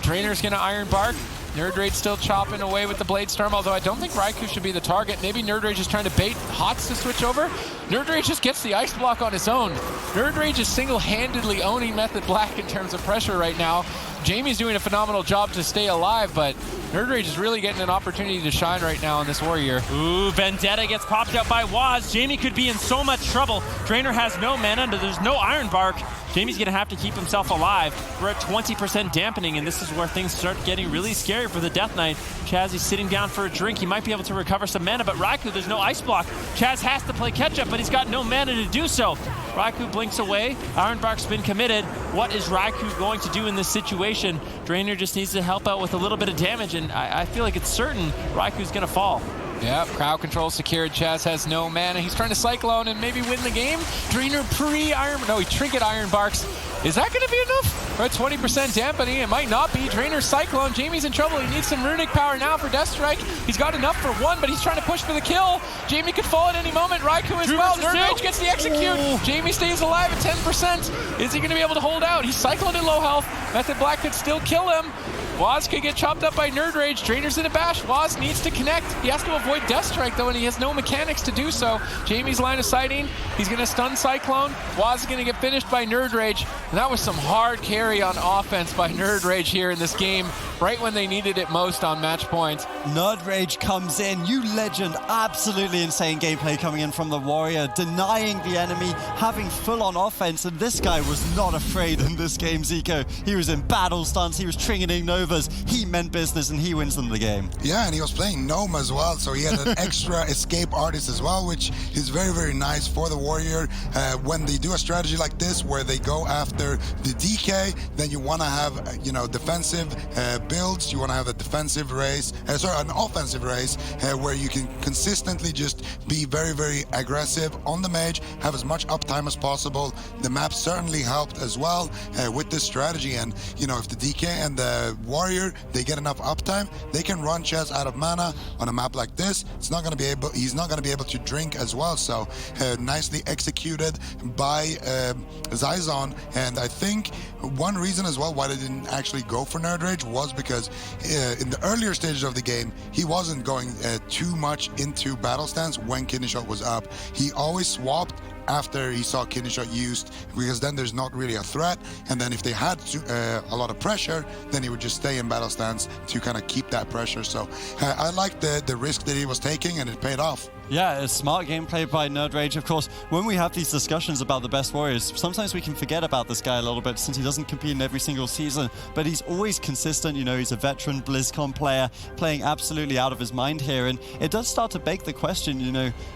Drainer's gonna Iron Bark. Nerd Rage still chopping away with the Blade Storm, although I don't think Raikou should be the target. Maybe Nerd Rage is trying to bait Hots to switch over. Nerd Rage just gets the Ice Block on his own. Nerd Rage is single-handedly owning Method Black in terms of pressure right now. Jamie's doing a phenomenal job to stay alive, but Nerd Rage is really getting an opportunity to shine right now on this Warrior. Ooh, Vendetta gets popped out by Waz. Jamie could be in so much trouble. Drainer has no mana, there's no Iron Bark. Jamie's gonna have to keep himself alive. We're at 20% dampening, and this is where things start getting really scary for the Death Knight. Chaz is sitting down for a drink. He might be able to recover some mana, but Raikou, there's no Ice Block. Chaz has to play catch-up, but he's got no mana to do so. Raikou blinks away. Iron Bark's been committed. What is Raikou going to do in this situation? Drainer just needs to help out with a little bit of damage, and I feel like it's certain Raikou's gonna fall. Yep, crowd control secured. Chaz has no mana. He's trying to Cyclone and maybe win the game. Drainer he Trinket Iron Barks. Is that going to be enough? We're at 20% dampening. It might not be. Drainer Cyclone. Jamie's in trouble. He needs some runic power now for Death Strike. He's got enough for 1, but he's trying to push for the kill. Jamie could fall at any moment. Raikou as well. Nerd Rage gets the execute. Ooh. Jamie stays alive at 10%. Is he going to be able to hold out? He's Cycloned at low health. Method Black could still kill him. Waz could get chopped up by Nerd Rage. Drainer's in a bash. Waz needs to connect. He has to avoid Death Strike, though, and he has no mechanics to do so. Jamie's line of sighting. He's going to stun Cyclone. Waz is going to get finished by Nerd Rage. And that was some hard carry on offense by Nerd Rage here in this game, right when they needed it most on match point. Nerd Rage comes in. You legend. Absolutely insane gameplay coming in from the Warrior, denying the enemy, having full-on offense, and this guy was not afraid in this game, Zico. He was in battle stance, he was triggering Novas, he meant business, and he wins them the game. Yeah, and he was playing Gnome as well, so he had an extra escape artist as well, which is very, very nice for the Warrior. When they do a strategy like this, where they go after the DK, then you want to have, defensive builds, you want to have a defensive race, an offensive race, where you can consistently just be very, very aggressive on the mage, have as much uptime as possible. The map certainly helped as well with this strategy, and if the DK and the Warrior, they get enough uptime, they can run Chess out of mana on a map like this. He's not going to be able to drink as well, so nicely executed by Zizon. And I think one reason as well why they didn't actually go for Nerd Rage was because in the earlier stages of the game, he wasn't going too much into battle stance when Kidney Shot was up. He always swapped after he saw Kidney Shot used, because then there's not really a threat, and then if they had a lot of pressure, then he would just stay in battle stance to kind of keep that pressure. So I like the risk that he was taking, and it paid off. Yeah, it's smart gameplay by Nerd Rage. Of course, when we have these discussions about the best Warriors, sometimes we can forget about this guy a little bit since he doesn't compete in every single season, but he's always consistent. He's a veteran BlizzCon player, playing absolutely out of his mind here, and it does start to beg the question,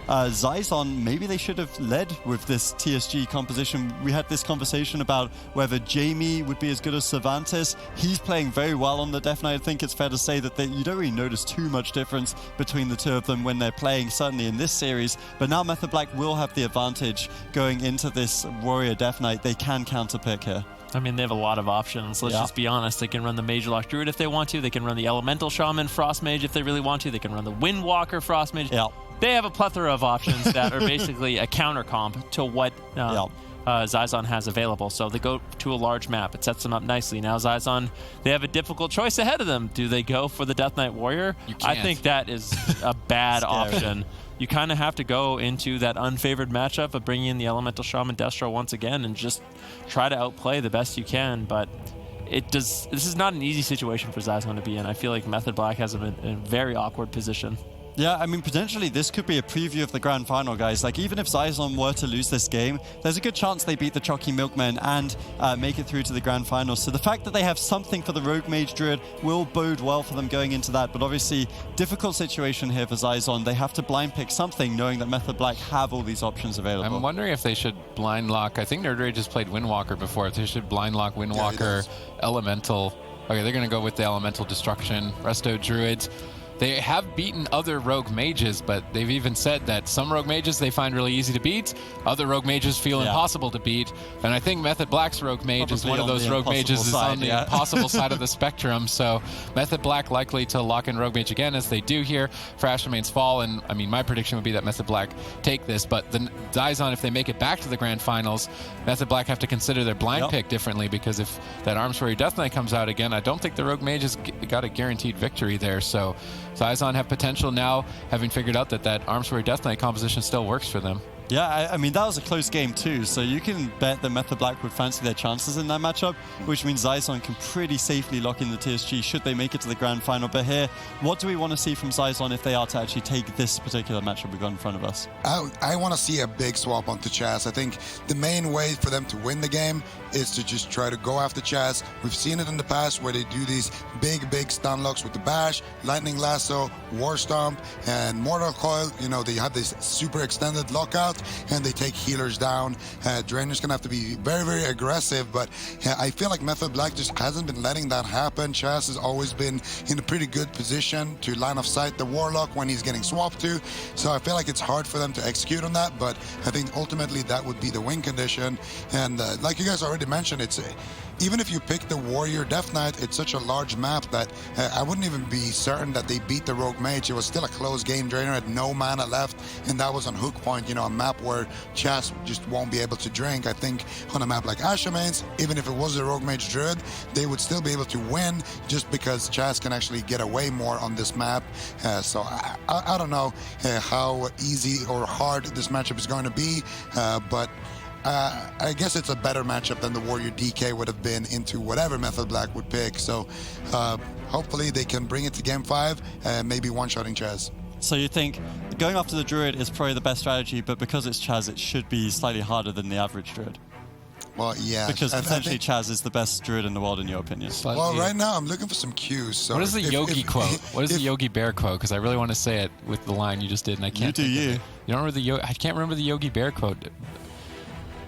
Zizon, maybe they should have led with this TSG composition. We had this conversation about whether Jamie would be as good as Cervantes. He's playing very well on the Death Knight. I think it's fair to say that you don't really notice too much difference between the two of them when they're playing, certainly in this series, but now Method Black will have the advantage going into this Warrior Death Knight. They can counterpick here. I mean, they have a lot of options. Let's just be honest. They can run the Mage Lock Druid if they want to. They can run the Elemental Shaman Frost Mage if they really want to. They can run the Windwalker Frost Mage. Yeah. They have a plethora of options that are basically a counter comp to what Zizon has available. So they go to a large map. It sets them up nicely. Now Zizon, they have a difficult choice ahead of them. Do they go for the Death Knight Warrior? I think that is a bad option. You kind of have to go into that unfavored matchup of bringing in the Elemental Shaman Destro once again and just try to outplay the best you can. But this is not an easy situation for Zizon to be in. I feel like Method Black has him in a very awkward position. Yeah, I mean, potentially this could be a preview of the grand final, guys. Like, even if Zizon were to lose this game, there's a good chance they beat the Chalky Milkmen and make it through to the grand final. So the fact that they have something for the Rogue Mage Druid will bode well for them going into that. But obviously, difficult situation here for Zizon. They have to blind pick something, knowing that Method Black have all these options available. I'm wondering if they should blind lock. I think Nerd Rage has played Windwalker before. If they should blind lock Windwalker, Elemental. Okay, they're going to go with the Elemental Destruction, Resto Druids. They have beaten other rogue mages, but they've even said that some rogue mages they find really easy to beat, other rogue mages feel impossible to beat. And I think Method Black's rogue mage Probably is one of those rogue mages is on the impossible side of the spectrum. So Method Black likely to lock in rogue mage again, as they do here for Ashermane's Fall. And I mean, my prediction would be that Method Black take this, but the Zizon, if they make it back to the grand finals, Method Black have to consider their blind pick differently, because if that Arms Warrior Death Knight comes out again, I don't think the rogue mage has got a guaranteed victory there. So Zizon have potential now, having figured out that Arms Warrior Death Knight composition still works for them. Yeah, I mean, that was a close game too, so you can bet that Method Black would fancy their chances in that matchup, which means Zizon can pretty safely lock in the TSG should they make it to the grand final. But here, what do we want to see from Zizon if they are to actually take this particular matchup we've got in front of us? I want to see a big swap onto Chaz. I think the main way for them to win the game is to just try to go after Chaz. We've seen it in the past where they do these big stun locks with the Bash, Lightning Lasso, War Stomp, and Mortal Coil. You know, they have this super extended lockout, and they take healers down. Drainer's gonna have to be very aggressive, but I feel like Method Black just hasn't been letting that happen. Chaz has always been in a pretty good position to line of sight the Warlock when he's getting swapped to, so I feel like it's hard for them to execute on that, but I think ultimately that would be the win condition. And like you guys already mentioned, even if you pick the Warrior Death Knight, it's such a large map that I wouldn't even be certain that they beat the Rogue Mage. It was still a close game. Drainer had no mana left, and that was on Hook Point, you know, a map where Chaz just won't be able to drink. I think on a map like Ashamane's, even if it was a Rogue Mage Druid, they would still be able to win just because Chaz can actually get away more on this map. So I don't know how easy or hard this matchup is going to be, but I guess it's a better matchup than the Warrior DK would have been into whatever Method Black would pick. So hopefully they can bring it to Game 5 and maybe one-shotting Chaz. So you think going after the Druid is probably the best strategy, but because it's Chaz, it should be slightly harder than the average Druid? Well, yeah. Because potentially Chaz is the best Druid in the world, in your opinion. Well, right now I'm looking for some cues. So what is the Yogi quote? What is the Yogi Bear quote? Because I really want to say it with the line you just did, and I can't. You do you. You don't remember the I can't remember the Yogi Bear quote.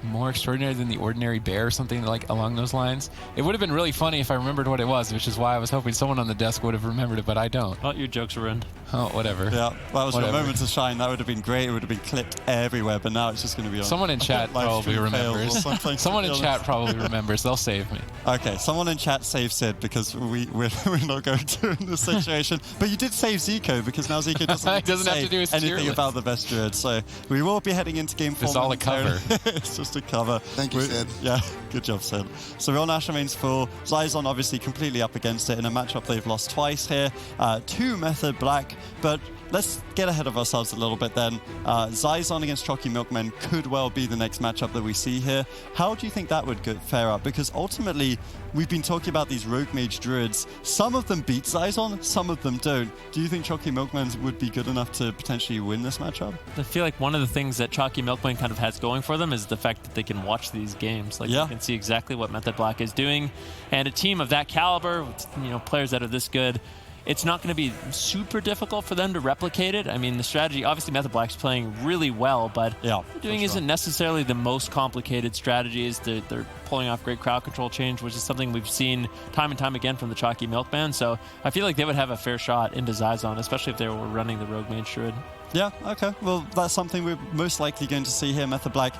More extraordinary than the ordinary bear, or something like along those lines. It would have been really funny if I remembered what it was, which is why I was hoping someone on the desk would have remembered it, but I don't. Well, your jokes are in. Oh, whatever. Yeah, that was Whatever. your moment to shine. That would have been great. It would have been clipped everywhere, but now it's just going to be on. Someone in chat probably remembers. Someone in chat probably remembers. They'll save me. Okay, someone in chat save Sid because we're not going to in this situation. But you did save Zico because now Zico doesn't, have to do his anything tier list. about the best Druid. So we will be heading into Game 4. It's all a cover. It's just a cover. Thank you, Sid. Yeah, good job, Sid. So we're on Ashamane's full. Zizon obviously completely up against it in a matchup they've lost twice here. 2 Method Black, but let's get ahead of ourselves a little bit then. Zizon against Chalky Milkmen could well be the next matchup that we see here. How do you think that would fare up? Because ultimately, we've been talking about these Rogue Mage Druids. Some of them beat Zizon, some of them don't. Do you think Chalky Milkmen would be good enough to potentially win this matchup? I feel like one of the things that Chalky Milkman kind of has going for them is the fact that they can watch these games. Like, you can see exactly what Method Black is doing. And a team of that caliber, with, you know, players that are this good, it's not going to be super difficult for them to replicate it. I mean, the strategy, obviously Method Black's playing really well, but what they're doing isn't necessarily the most complicated strategies. They're pulling off great crowd control change, which is something we've seen time and time again from the Chalky Milkman. So I feel like they would have a fair shot into Zizon, especially if they were running the Rogue Mage Druid. Yeah, okay. Well, that's something we're most likely going to see here. Method Black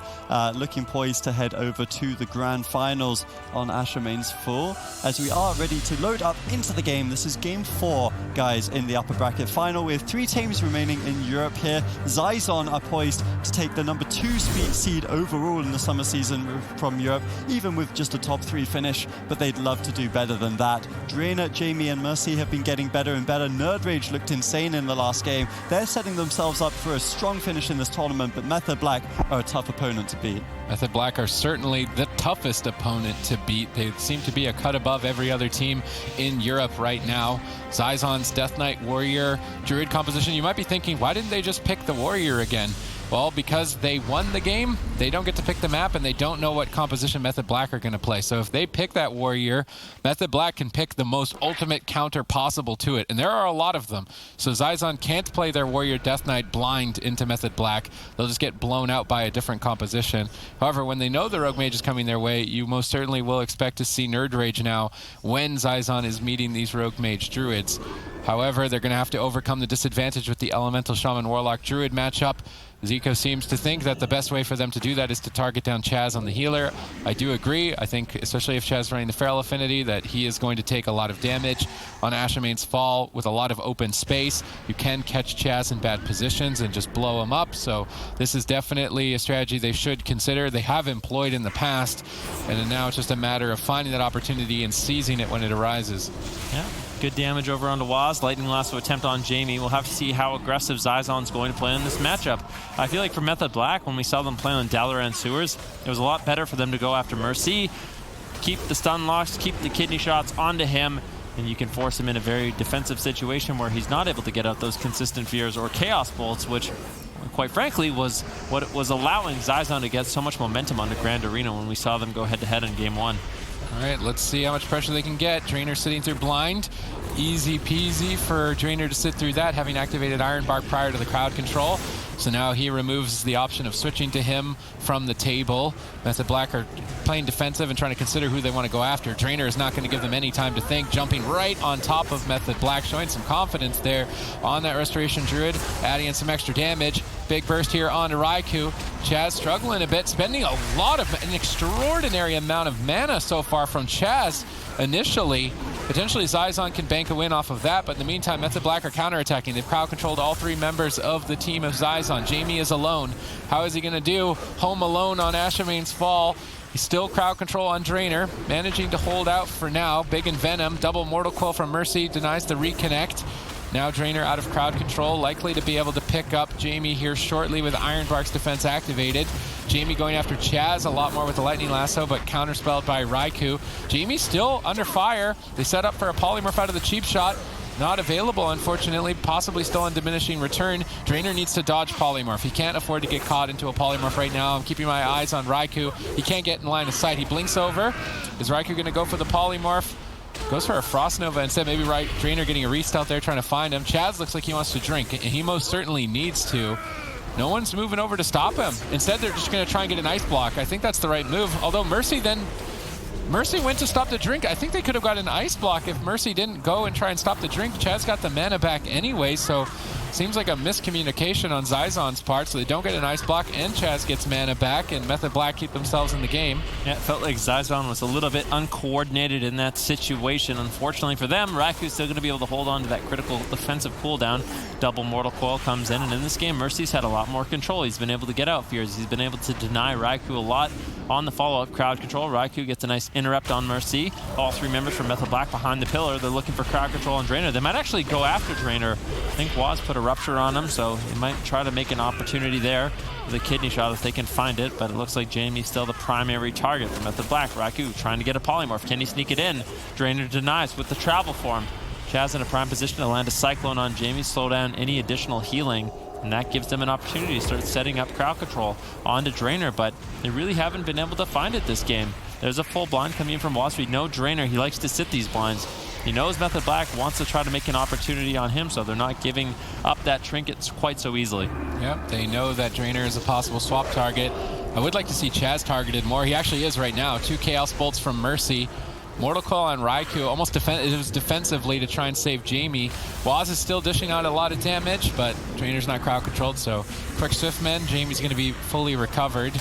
looking poised to head over to the Grand Finals on Ashamane's full, as we are ready to load up into the game. This is Game 4, guys, in the upper bracket final with 3 teams remaining in Europe here. Zizon are poised to take the number 2 seed overall in the summer season from Europe, even with just a top 3 finish, but they'd love to do better than that. Drainer, Jamie, and Mercy have been getting better and better. Nerd Rage looked insane in the last game. They're setting themselves up for a strong finish in this tournament, but Method Black are a tough opponent to beat. Method Black are certainly the toughest opponent to beat. They seem to be a cut above every other team in Europe right now. Zizon's Death Knight Warrior Druid composition, you might be thinking, why didn't they just pick the Warrior again? Well, because they won the game, they don't get to pick the map, and they don't know what composition Method Black are going to play. So if they pick that Warrior, Method Black can pick the most ultimate counter possible to it, and there are a lot of them. So Zizon can't play their Warrior Death Knight blind into Method Black. They'll just get blown out by a different composition. However, when they know the Rogue Mage is coming their way, you most certainly will expect to see Nerd Rage now when Zizon is meeting these Rogue Mage Druids. However, they're going to have to overcome the disadvantage with the Elemental Shaman Warlock Druid matchup. Zico seems to think that the best way for them to do that is to target down Chaz on the healer. I do agree. I think, especially if Chaz is running the Feral Affinity, that he is going to take a lot of damage on Ashamane's fall with a lot of open space. You can catch Chaz in bad positions and just blow him up. So this is definitely a strategy they should consider. They have employed in the past, and now it's just a matter of finding that opportunity and seizing it when it arises. Yeah. Good damage over onto Waz. Lightning Lasso attempt on Jamie. We'll have to see how aggressive Zizon's going to play in this matchup. I feel like for Method Black, when we saw them play on Dalaran Sewers, it was a lot better for them to go after Mercy, keep the stun locks, keep the kidney shots onto him, and you can force him in a very defensive situation where he's not able to get out those consistent fears or chaos bolts, which quite frankly was what was allowing Zizon to get so much momentum onto Grand Arena when we saw them go head-to-head in Game 1. All right, let's see how much pressure they can get. Drainer sitting through blind. Easy peasy for Drainer to sit through that, having activated Iron Bark prior to the crowd control. So now he removes the option of switching to him from the table. Method Black are playing defensive and trying to consider who they want to go after. Drainer is not going to give them any time to think, jumping right on top of Method Black, showing some confidence there on that Restoration Druid, adding in some extra damage. Big burst here onto Raikou. Chaz struggling a bit, spending an extraordinary amount of mana so far from Chaz initially. Potentially Zizon can bank a win off of that, but in the meantime, Method Black are counterattacking. They've crowd controlled all 3 members of the team of Zizon. Jamie is alone. How is he going to do? Home alone on Ashamane's Fall. He's still crowd control on Drainer, managing to hold out for now. Big and Venom, double Mortal Coil from Mercy, denies the reconnect. Now Drainer out of crowd control, likely to be able to pick up Jamie here shortly with Ironbark's defense activated. Jamie going after Chaz a lot more with the Lightning Lasso, but counterspelled by Raikou. Jamie still under fire. They set up for a polymorph out of the cheap shot. Not available, unfortunately, possibly still on diminishing return. Drainer needs to dodge polymorph. He can't afford to get caught into a polymorph right now. I'm keeping my eyes on Raikou. He can't get in line of sight. He blinks over. Is Raikou going to go for the polymorph? Goes for a Frost Nova instead. Maybe Drainer getting a restart there, trying to find him. Chaz looks like he wants to drink, and he most certainly needs to. No one's moving over to stop him. Instead, they're just going to try and get an ice block. I think that's the right move. Although Mercy went to stop the drink. I think they could have got an ice block if Mercy didn't go and try and stop the drink. Chaz got the mana back anyway, so seems like a miscommunication on Zizon's part, so they don't get an ice block, and Chaz gets mana back, and Method Black keep themselves in the game. Yeah, it felt like Zizon was a little bit uncoordinated in that situation. Unfortunately for them, Raiku's still going to be able to hold on to that critical defensive cooldown. Double Mortal Coil comes in, and in this game, Mercy's had a lot more control. He's been able to get out fears. He's been able to deny Raikou a lot on the follow-up crowd control. Raikou gets a nice interrupt on Mercy. All 3 members from Method Black behind the pillar. They're looking for crowd control on Drainer. They might actually go after Drainer. I think Waz put a Rupture on him, so they might try to make an opportunity there with a kidney shot if they can find it, but it looks like Jamie's still the primary target for Method Black. Raikou trying to get a polymorph. Can he sneak it in? Drainer denies with the travel form. Chaz in a prime position to land a Cyclone on Jamie, slow down any additional healing, and that gives them an opportunity to start setting up crowd control onto Drainer, but they really haven't been able to find it this game. There's a full blind coming in from Wall Street. No Drainer. He likes to sit these blinds. He knows Method Black wants to try to make an opportunity on him, so they're not giving up that trinket quite so easily. Yep, they know that Drainer is a possible swap target. I would like to see Chaz targeted more. He actually is right now. 2 Chaos Bolts from Mercy. Mortal Coil on Raikou, almost defensively to try and save Jamie. Waz is still dishing out a lot of damage, but Drainer's not crowd controlled, so quick Swiftman. Jamie's going to be fully recovered.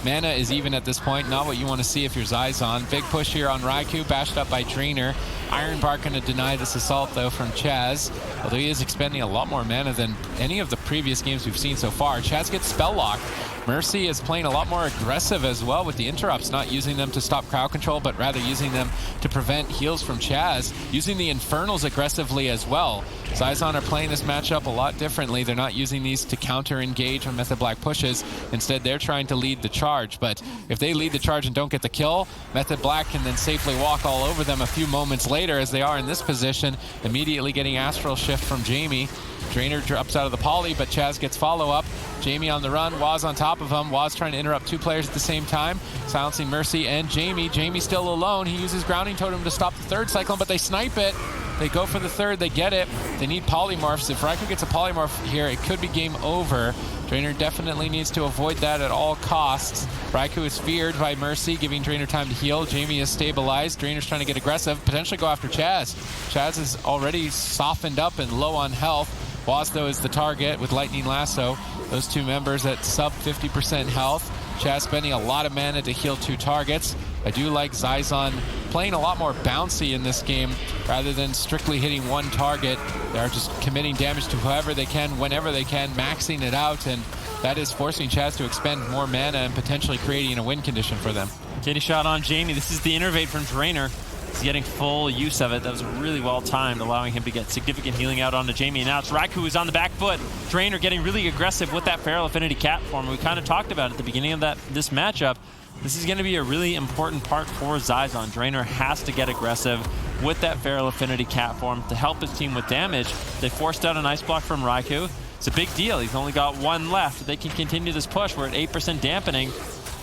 Mana is even at this point, not what you want to see if you're Zizon. Big push here on Raikou, bashed up by Drainer. Ironbark going to deny this assault, though, from Chaz, although he is expending a lot more mana than any of the previous games we've seen so far. Chaz gets Spell Lock. Mercy is playing a lot more aggressive as well with the interrupts, not using them to stop crowd control, but rather using them to prevent heals from Chaz, using the Infernals aggressively as well. Zizon are playing this matchup a lot differently. They're not using these to counter-engage when Method Black pushes. Instead, they're trying to lead the charge, but if they lead the charge and don't get the kill, Method Black can then safely walk all over them a few moments later, as they are in this position, immediately getting Astral Shift from Jamie. Drainer drops out of the poly, but Chaz gets follow-up. Jamie on the run, Waz on top of him. Waz trying to interrupt 2 players at the same time, silencing Mercy and Jamie. Jamie still alone. He uses Grounding Totem to stop the 3rd Cyclone, but they snipe it. They go for the 3rd, they get it. They need polymorphs. If Raikou gets a polymorph here, it could be game over. Drainer definitely needs to avoid that at all costs. Raikou is feared by Mercy, giving Drainer time to heal. Jamie is stabilized. Drainer's trying to get aggressive, potentially go after Chaz. Chaz is already softened up and low on health. Waz, though, is the target with Lightning Lasso. Those 2 members at sub 50% health. Chaz spending a lot of mana to heal 2 targets. I do like Zizon playing a lot more bouncy in this game rather than strictly hitting 1 target. They're just committing damage to whoever they can, whenever they can, maxing it out, and that is forcing Chaz to expend more mana and potentially creating a win condition for them. Kidney shot on Jamie. This is the Innervate from Drainer. He's getting full use of it. That was really well timed, allowing him to get significant healing out onto Jamie. And now it's Raikou who's on the back foot. Drainer getting really aggressive with that Feral Affinity Cat form. We kind of talked about at the beginning of this matchup. This is going to be a really important part for Zizon. Drainer has to get aggressive with that Feral Affinity Cat form to help his team with damage. They forced out an Ice Block from Raikou. It's a big deal. He's only got 1 left. They can continue this push. We're at 8% dampening.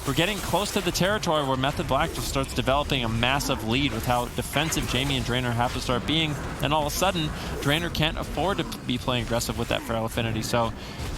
we're getting close to the territory where Method Black just starts developing a massive lead with how defensive Jamie and Drainer have to start being. And all of a sudden, Drainer can't afford to be playing aggressive with that Feral Affinity. So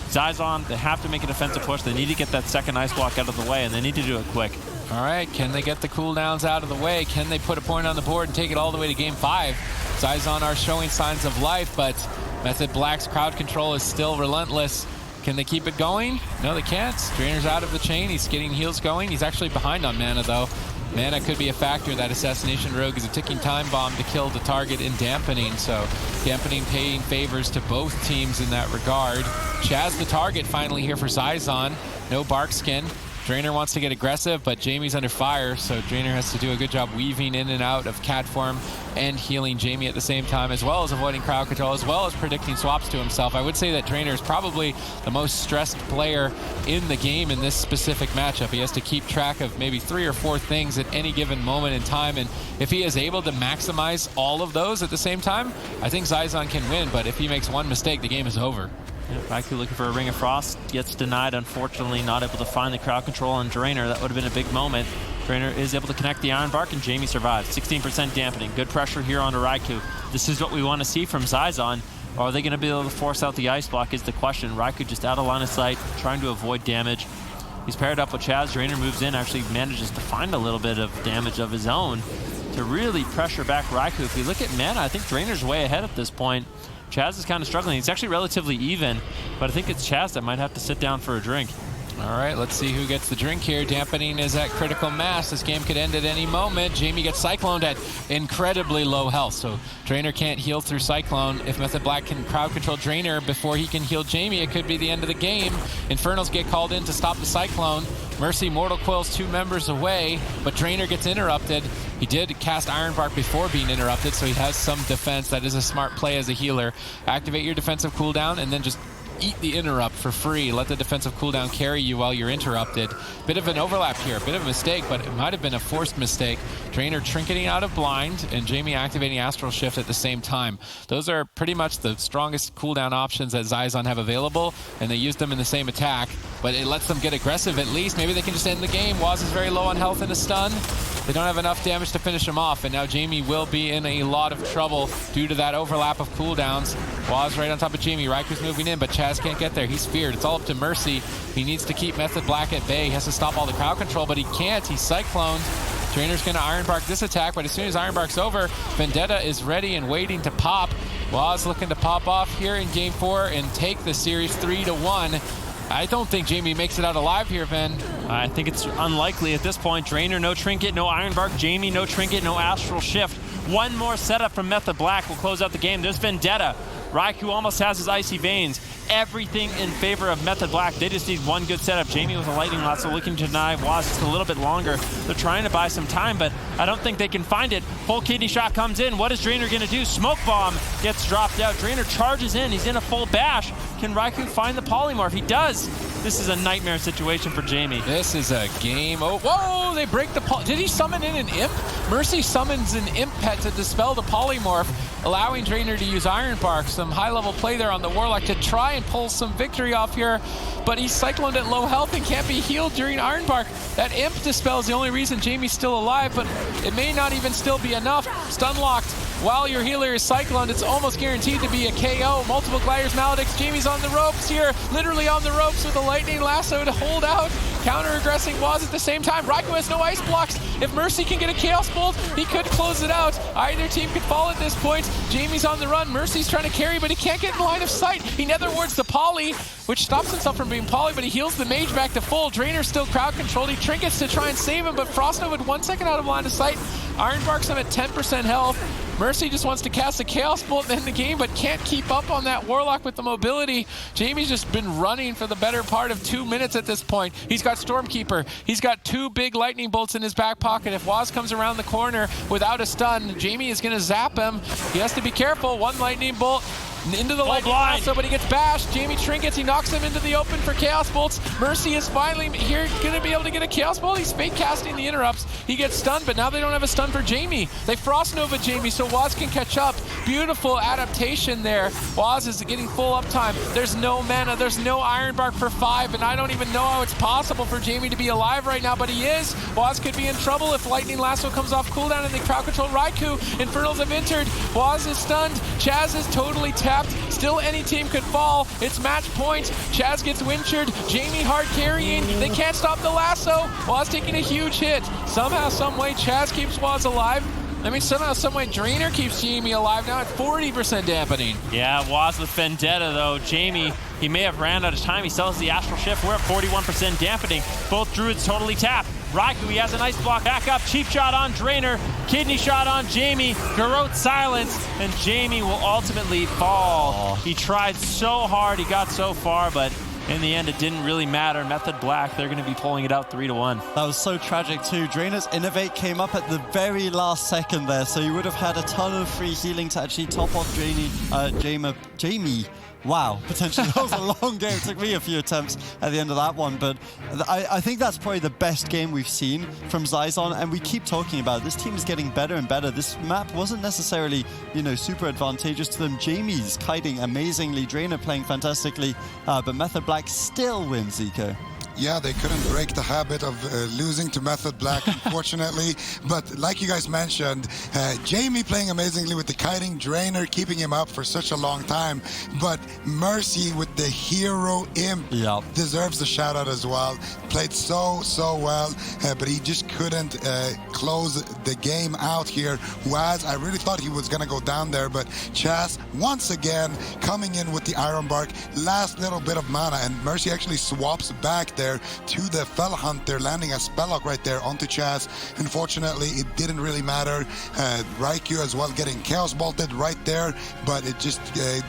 Zizon, they have to make a defensive push. They need to get that second Ice Block out of the way, and they need to do it quick. All right, can they get the cooldowns out of the way? Can they put a point on the board and take it all the way to game 5? Zizon are showing signs of life, but Method Black's crowd control is still relentless. Can they keep it going? No, they can't. Drainer's out of the chain. He's getting heals going. He's actually behind on mana, though. Mana could be a factor. That Assassination Rogue is a ticking time bomb to kill the target in Dampening, so Dampening paying favors to both teams in that regard. Chaz the target finally here for Zizon. No Bark Skin. Drainer wants to get aggressive, but Jamie's under fire, so Drainer has to do a good job weaving in and out of cat form and healing Jamie at the same time, as well as avoiding crowd control, as well as predicting swaps to himself. I would say that Drainer is probably the most stressed player in the game in this specific matchup. He has to keep track of maybe 3 or 4 things at any given moment in time, and if he is able to maximize all of those at the same time, I think Zizon can win, but if he makes one mistake, the game is over. Raikou looking for a Ring of Frost, gets denied, unfortunately, not able to find the crowd control on Drainer. That would have been a big moment. Drainer is able to connect the Iron Bark, and Jamie survives. 16% dampening. Good pressure here onto Raikou. This is what we want to see from Zizon. Are they going to be able to force out the Ice Block is the question. Raikou just out of line of sight, trying to avoid damage. He's paired up with Chaz. Drainer moves in, actually manages to find a little bit of damage of his own to really pressure back Raikou. If you look at mana, I think Drainer's way ahead at this point. Chaz is kind of struggling. He's actually relatively even, but I think it's Chaz that might have to sit down for a drink. All right, let's see who gets the drink here. Dampening is at critical mass. This game could end at any moment. Jamie gets Cycloned at incredibly low health, so Drainer can't heal through Cyclone. If Method Black can crowd control Drainer before he can heal Jamie, it could be the end of the game. Infernals get called in to stop the Cyclone. Mercy Mortal Coil's 2 members away, but Drainer gets interrupted. He did cast Iron Bark before being interrupted, so he has some defense. That is a smart play as a healer. Activate your defensive cooldown and then just eat the interrupt for free. Let the defensive cooldown carry you while you're interrupted. Bit of an overlap here, bit of a mistake, but it might have been a forced mistake. Drainer trinketing out of blind and Jamie activating Astral Shift at the same time. Those are pretty much the strongest cooldown options that Zizon have available, and they use them in the same attack, but it lets them get aggressive at least. Maybe they can just end the game. Waz is very low on health and a stun. They don't have enough damage to finish him off, and now Jamie will be in a lot of trouble due to that overlap of cooldowns. Waz right on top of Jamie. Raiku's moving in, but Chaz can't get there. He's feared. It's all up to Mercy. He needs to keep Method Black at bay. He has to stop all the crowd control, but he can't. He's cycloned. Drainer's going to Iron Bark this attack, but as soon as Iron Bark's over, Vendetta is ready and waiting to pop. Waz looking to pop off here in Game 4 and take the series 3-1. I don't think Jamie makes it out alive here, Ben. I think it's unlikely at this point. Drainer, no Trinket, no Iron Bark. Jamie, no Trinket, no Astral Shift. One more setup from Method Black will close out the game. There's Vendetta. Raikou almost has his Icy Veins. Everything in favor of Method Black. They just need one good setup. Jamie with a Lightning Lasso looking to deny Waz just a little bit longer. They're trying to buy some time, but I don't think they can find it. Full Kidney Shot comes in. What is Drainer going to do? Smoke Bomb gets dropped out. Drainer charges in. He's in a full bash. Can Raikou find the Polymorph? He does. This is a nightmare situation for Jamie. This is a game. Oh, whoa! They break the. Did he summon in an imp? Mercy summons an imp pet to dispel the Polymorph, allowing Drainer to use Iron Bark. Some high-level play there on the Warlock to try and pull some victory off here, but he's cycloned at low health and can't be healed during Iron Bark. That imp dispel is the only reason Jamie's still alive, but it may not even still be enough. Stun locked. While your healer is cycloned, it's almost guaranteed to be a KO. Multiple Gliders, Maledicts. Jamie's on the ropes here, literally on the ropes with a Lightning Lasso to hold out. Counter-aggressing Waz at the same time. Raikou has no ice blocks. If Mercy can get a Chaos Bolt, he could close it out. Either team could fall at this point. Jamie's on the run. Mercy's trying to carry, but he can't get in line of sight. He nether wards the Poly, which stops himself from being Poly, but he heals the Mage back to full. Drainer's still crowd controlled. He trinkets to try and save him, but Frostnova with 1 second out of line of sight. Iron Bark's him at 10% health. Mercy just wants to cast a Chaos Bolt and end the game, but can't keep up on that Warlock with the mobility. Jamie's just been running for the better part of 2 minutes at this point. He's got Stormkeeper. He's got 2 big Lightning Bolts in his back pocket. If Waz comes around the corner without a stun, Jamie is going to zap him. He has to be careful. 1 Lightning Bolt into the Lightning Lasso, but he gets bashed. Jamie trinkets. He knocks him into the open for Chaos Bolts. Mercy is finally here, going to be able to get a Chaos Bolt. He's fake casting the interrupts. He gets stunned, but now they don't have a stun for Jamie. They Frost Nova Jamie, so Waz can catch up. Beautiful adaptation there. Waz is getting full uptime. There's no mana, there's no Iron Bark for 5, and I don't even know how it's possible for Jamie to be alive right now, but he is. Waz could be in trouble if Lightning Lasso comes off cooldown and they crowd control Raikou. Infernals have entered. Waz is stunned. Chaz is totally tapped. Still any team could fall. It's match point. Chaz gets winchered. Jamie hard carrying. They can't stop the lasso. Waz taking a huge hit. Somehow, some way, Chaz keeps Waz alive. I mean, somehow, some way, Drainer keeps Jamie alive now at 40% dampening. Yeah, Waz with Vendetta, though. Jamie, he may have ran out of time. He still has the Astral Shift. We're at 41% dampening. Both Druids totally tapped. Raikou, he has an Ice Block back up. Cheap shot on Drainer. Kidney shot on Jamie. Garrote silence. And Jamie will ultimately fall. He tried so hard. He got so far, but in the end, it didn't really matter. Method Black, they're going to be pulling it out 3-1. That was so tragic too. Drainer's Innovate came up at the very last second there, so you would have had a ton of free healing to actually top off Jamie. Wow, potentially that was a long game. It took me a few attempts at the end of that one, but I think that's probably the best game we've seen from Zizon, and we keep talking about it. This team is getting better and better. This map wasn't necessarily, super advantageous to them. Jamie's kiting amazingly, Drainer playing fantastically, but Method Black still wins, Zico. Yeah, they couldn't break the habit of losing to Method Black, unfortunately. But like you guys mentioned, Jamie playing amazingly with the kiting, Drainer keeping him up for such a long time. But Mercy with the hero imp deserves a shout out as well. Played so well, but he just couldn't close the game out here. Waz, I really thought he was going to go down there, but Chaz once again coming in with the Iron Bark, last little bit of mana, and Mercy actually swaps back there to the Fell Hunter, landing a Spelllock right there onto Chaz. Unfortunately, it didn't really matter. Raikou as well getting Chaos Bolted right there, but it just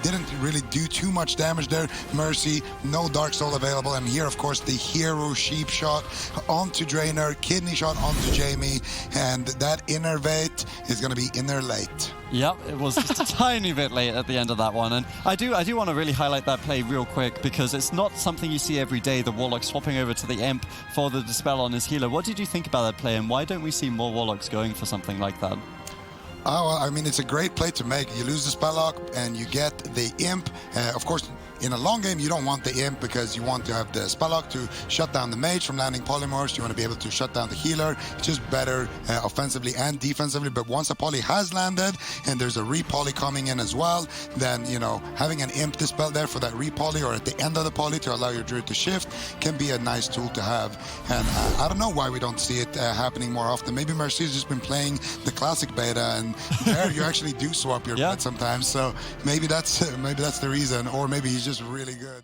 didn't really do too much damage there. Mercy, no Dark Soul available, and here, of course, the hero Sheep Shot onto Drainer, Kidney Shot onto Jamie, and that Innervate is going to be inner late. Yep, it was just a tiny bit late at the end of that one. And I do want to really highlight that play real quick, because it's not something you see every day, the Warlock swapping over to the Imp for the Dispel on his healer. What did you think about that play, and why don't we see more Warlocks going for something like that? Oh, well, I mean, it's a great play to make. You lose the Spelllock and you get the Imp. Of course, in a long game, you don't want the Imp because you want to have the Spelllock to shut down the Mage from landing polymorphs. You want to be able to shut down the healer. It's just better offensively and defensively. But once a poly has landed and there's a re-poly coming in as well, then, having an Imp dispel there for that re-poly or at the end of the poly to allow your Druid to shift can be a nice tool to have. And I don't know why we don't see it happening more often. Maybe Mercy's just been playing the classic beta, and there you actually do swap your bet sometimes. So maybe that's the reason, or maybe he's just really good.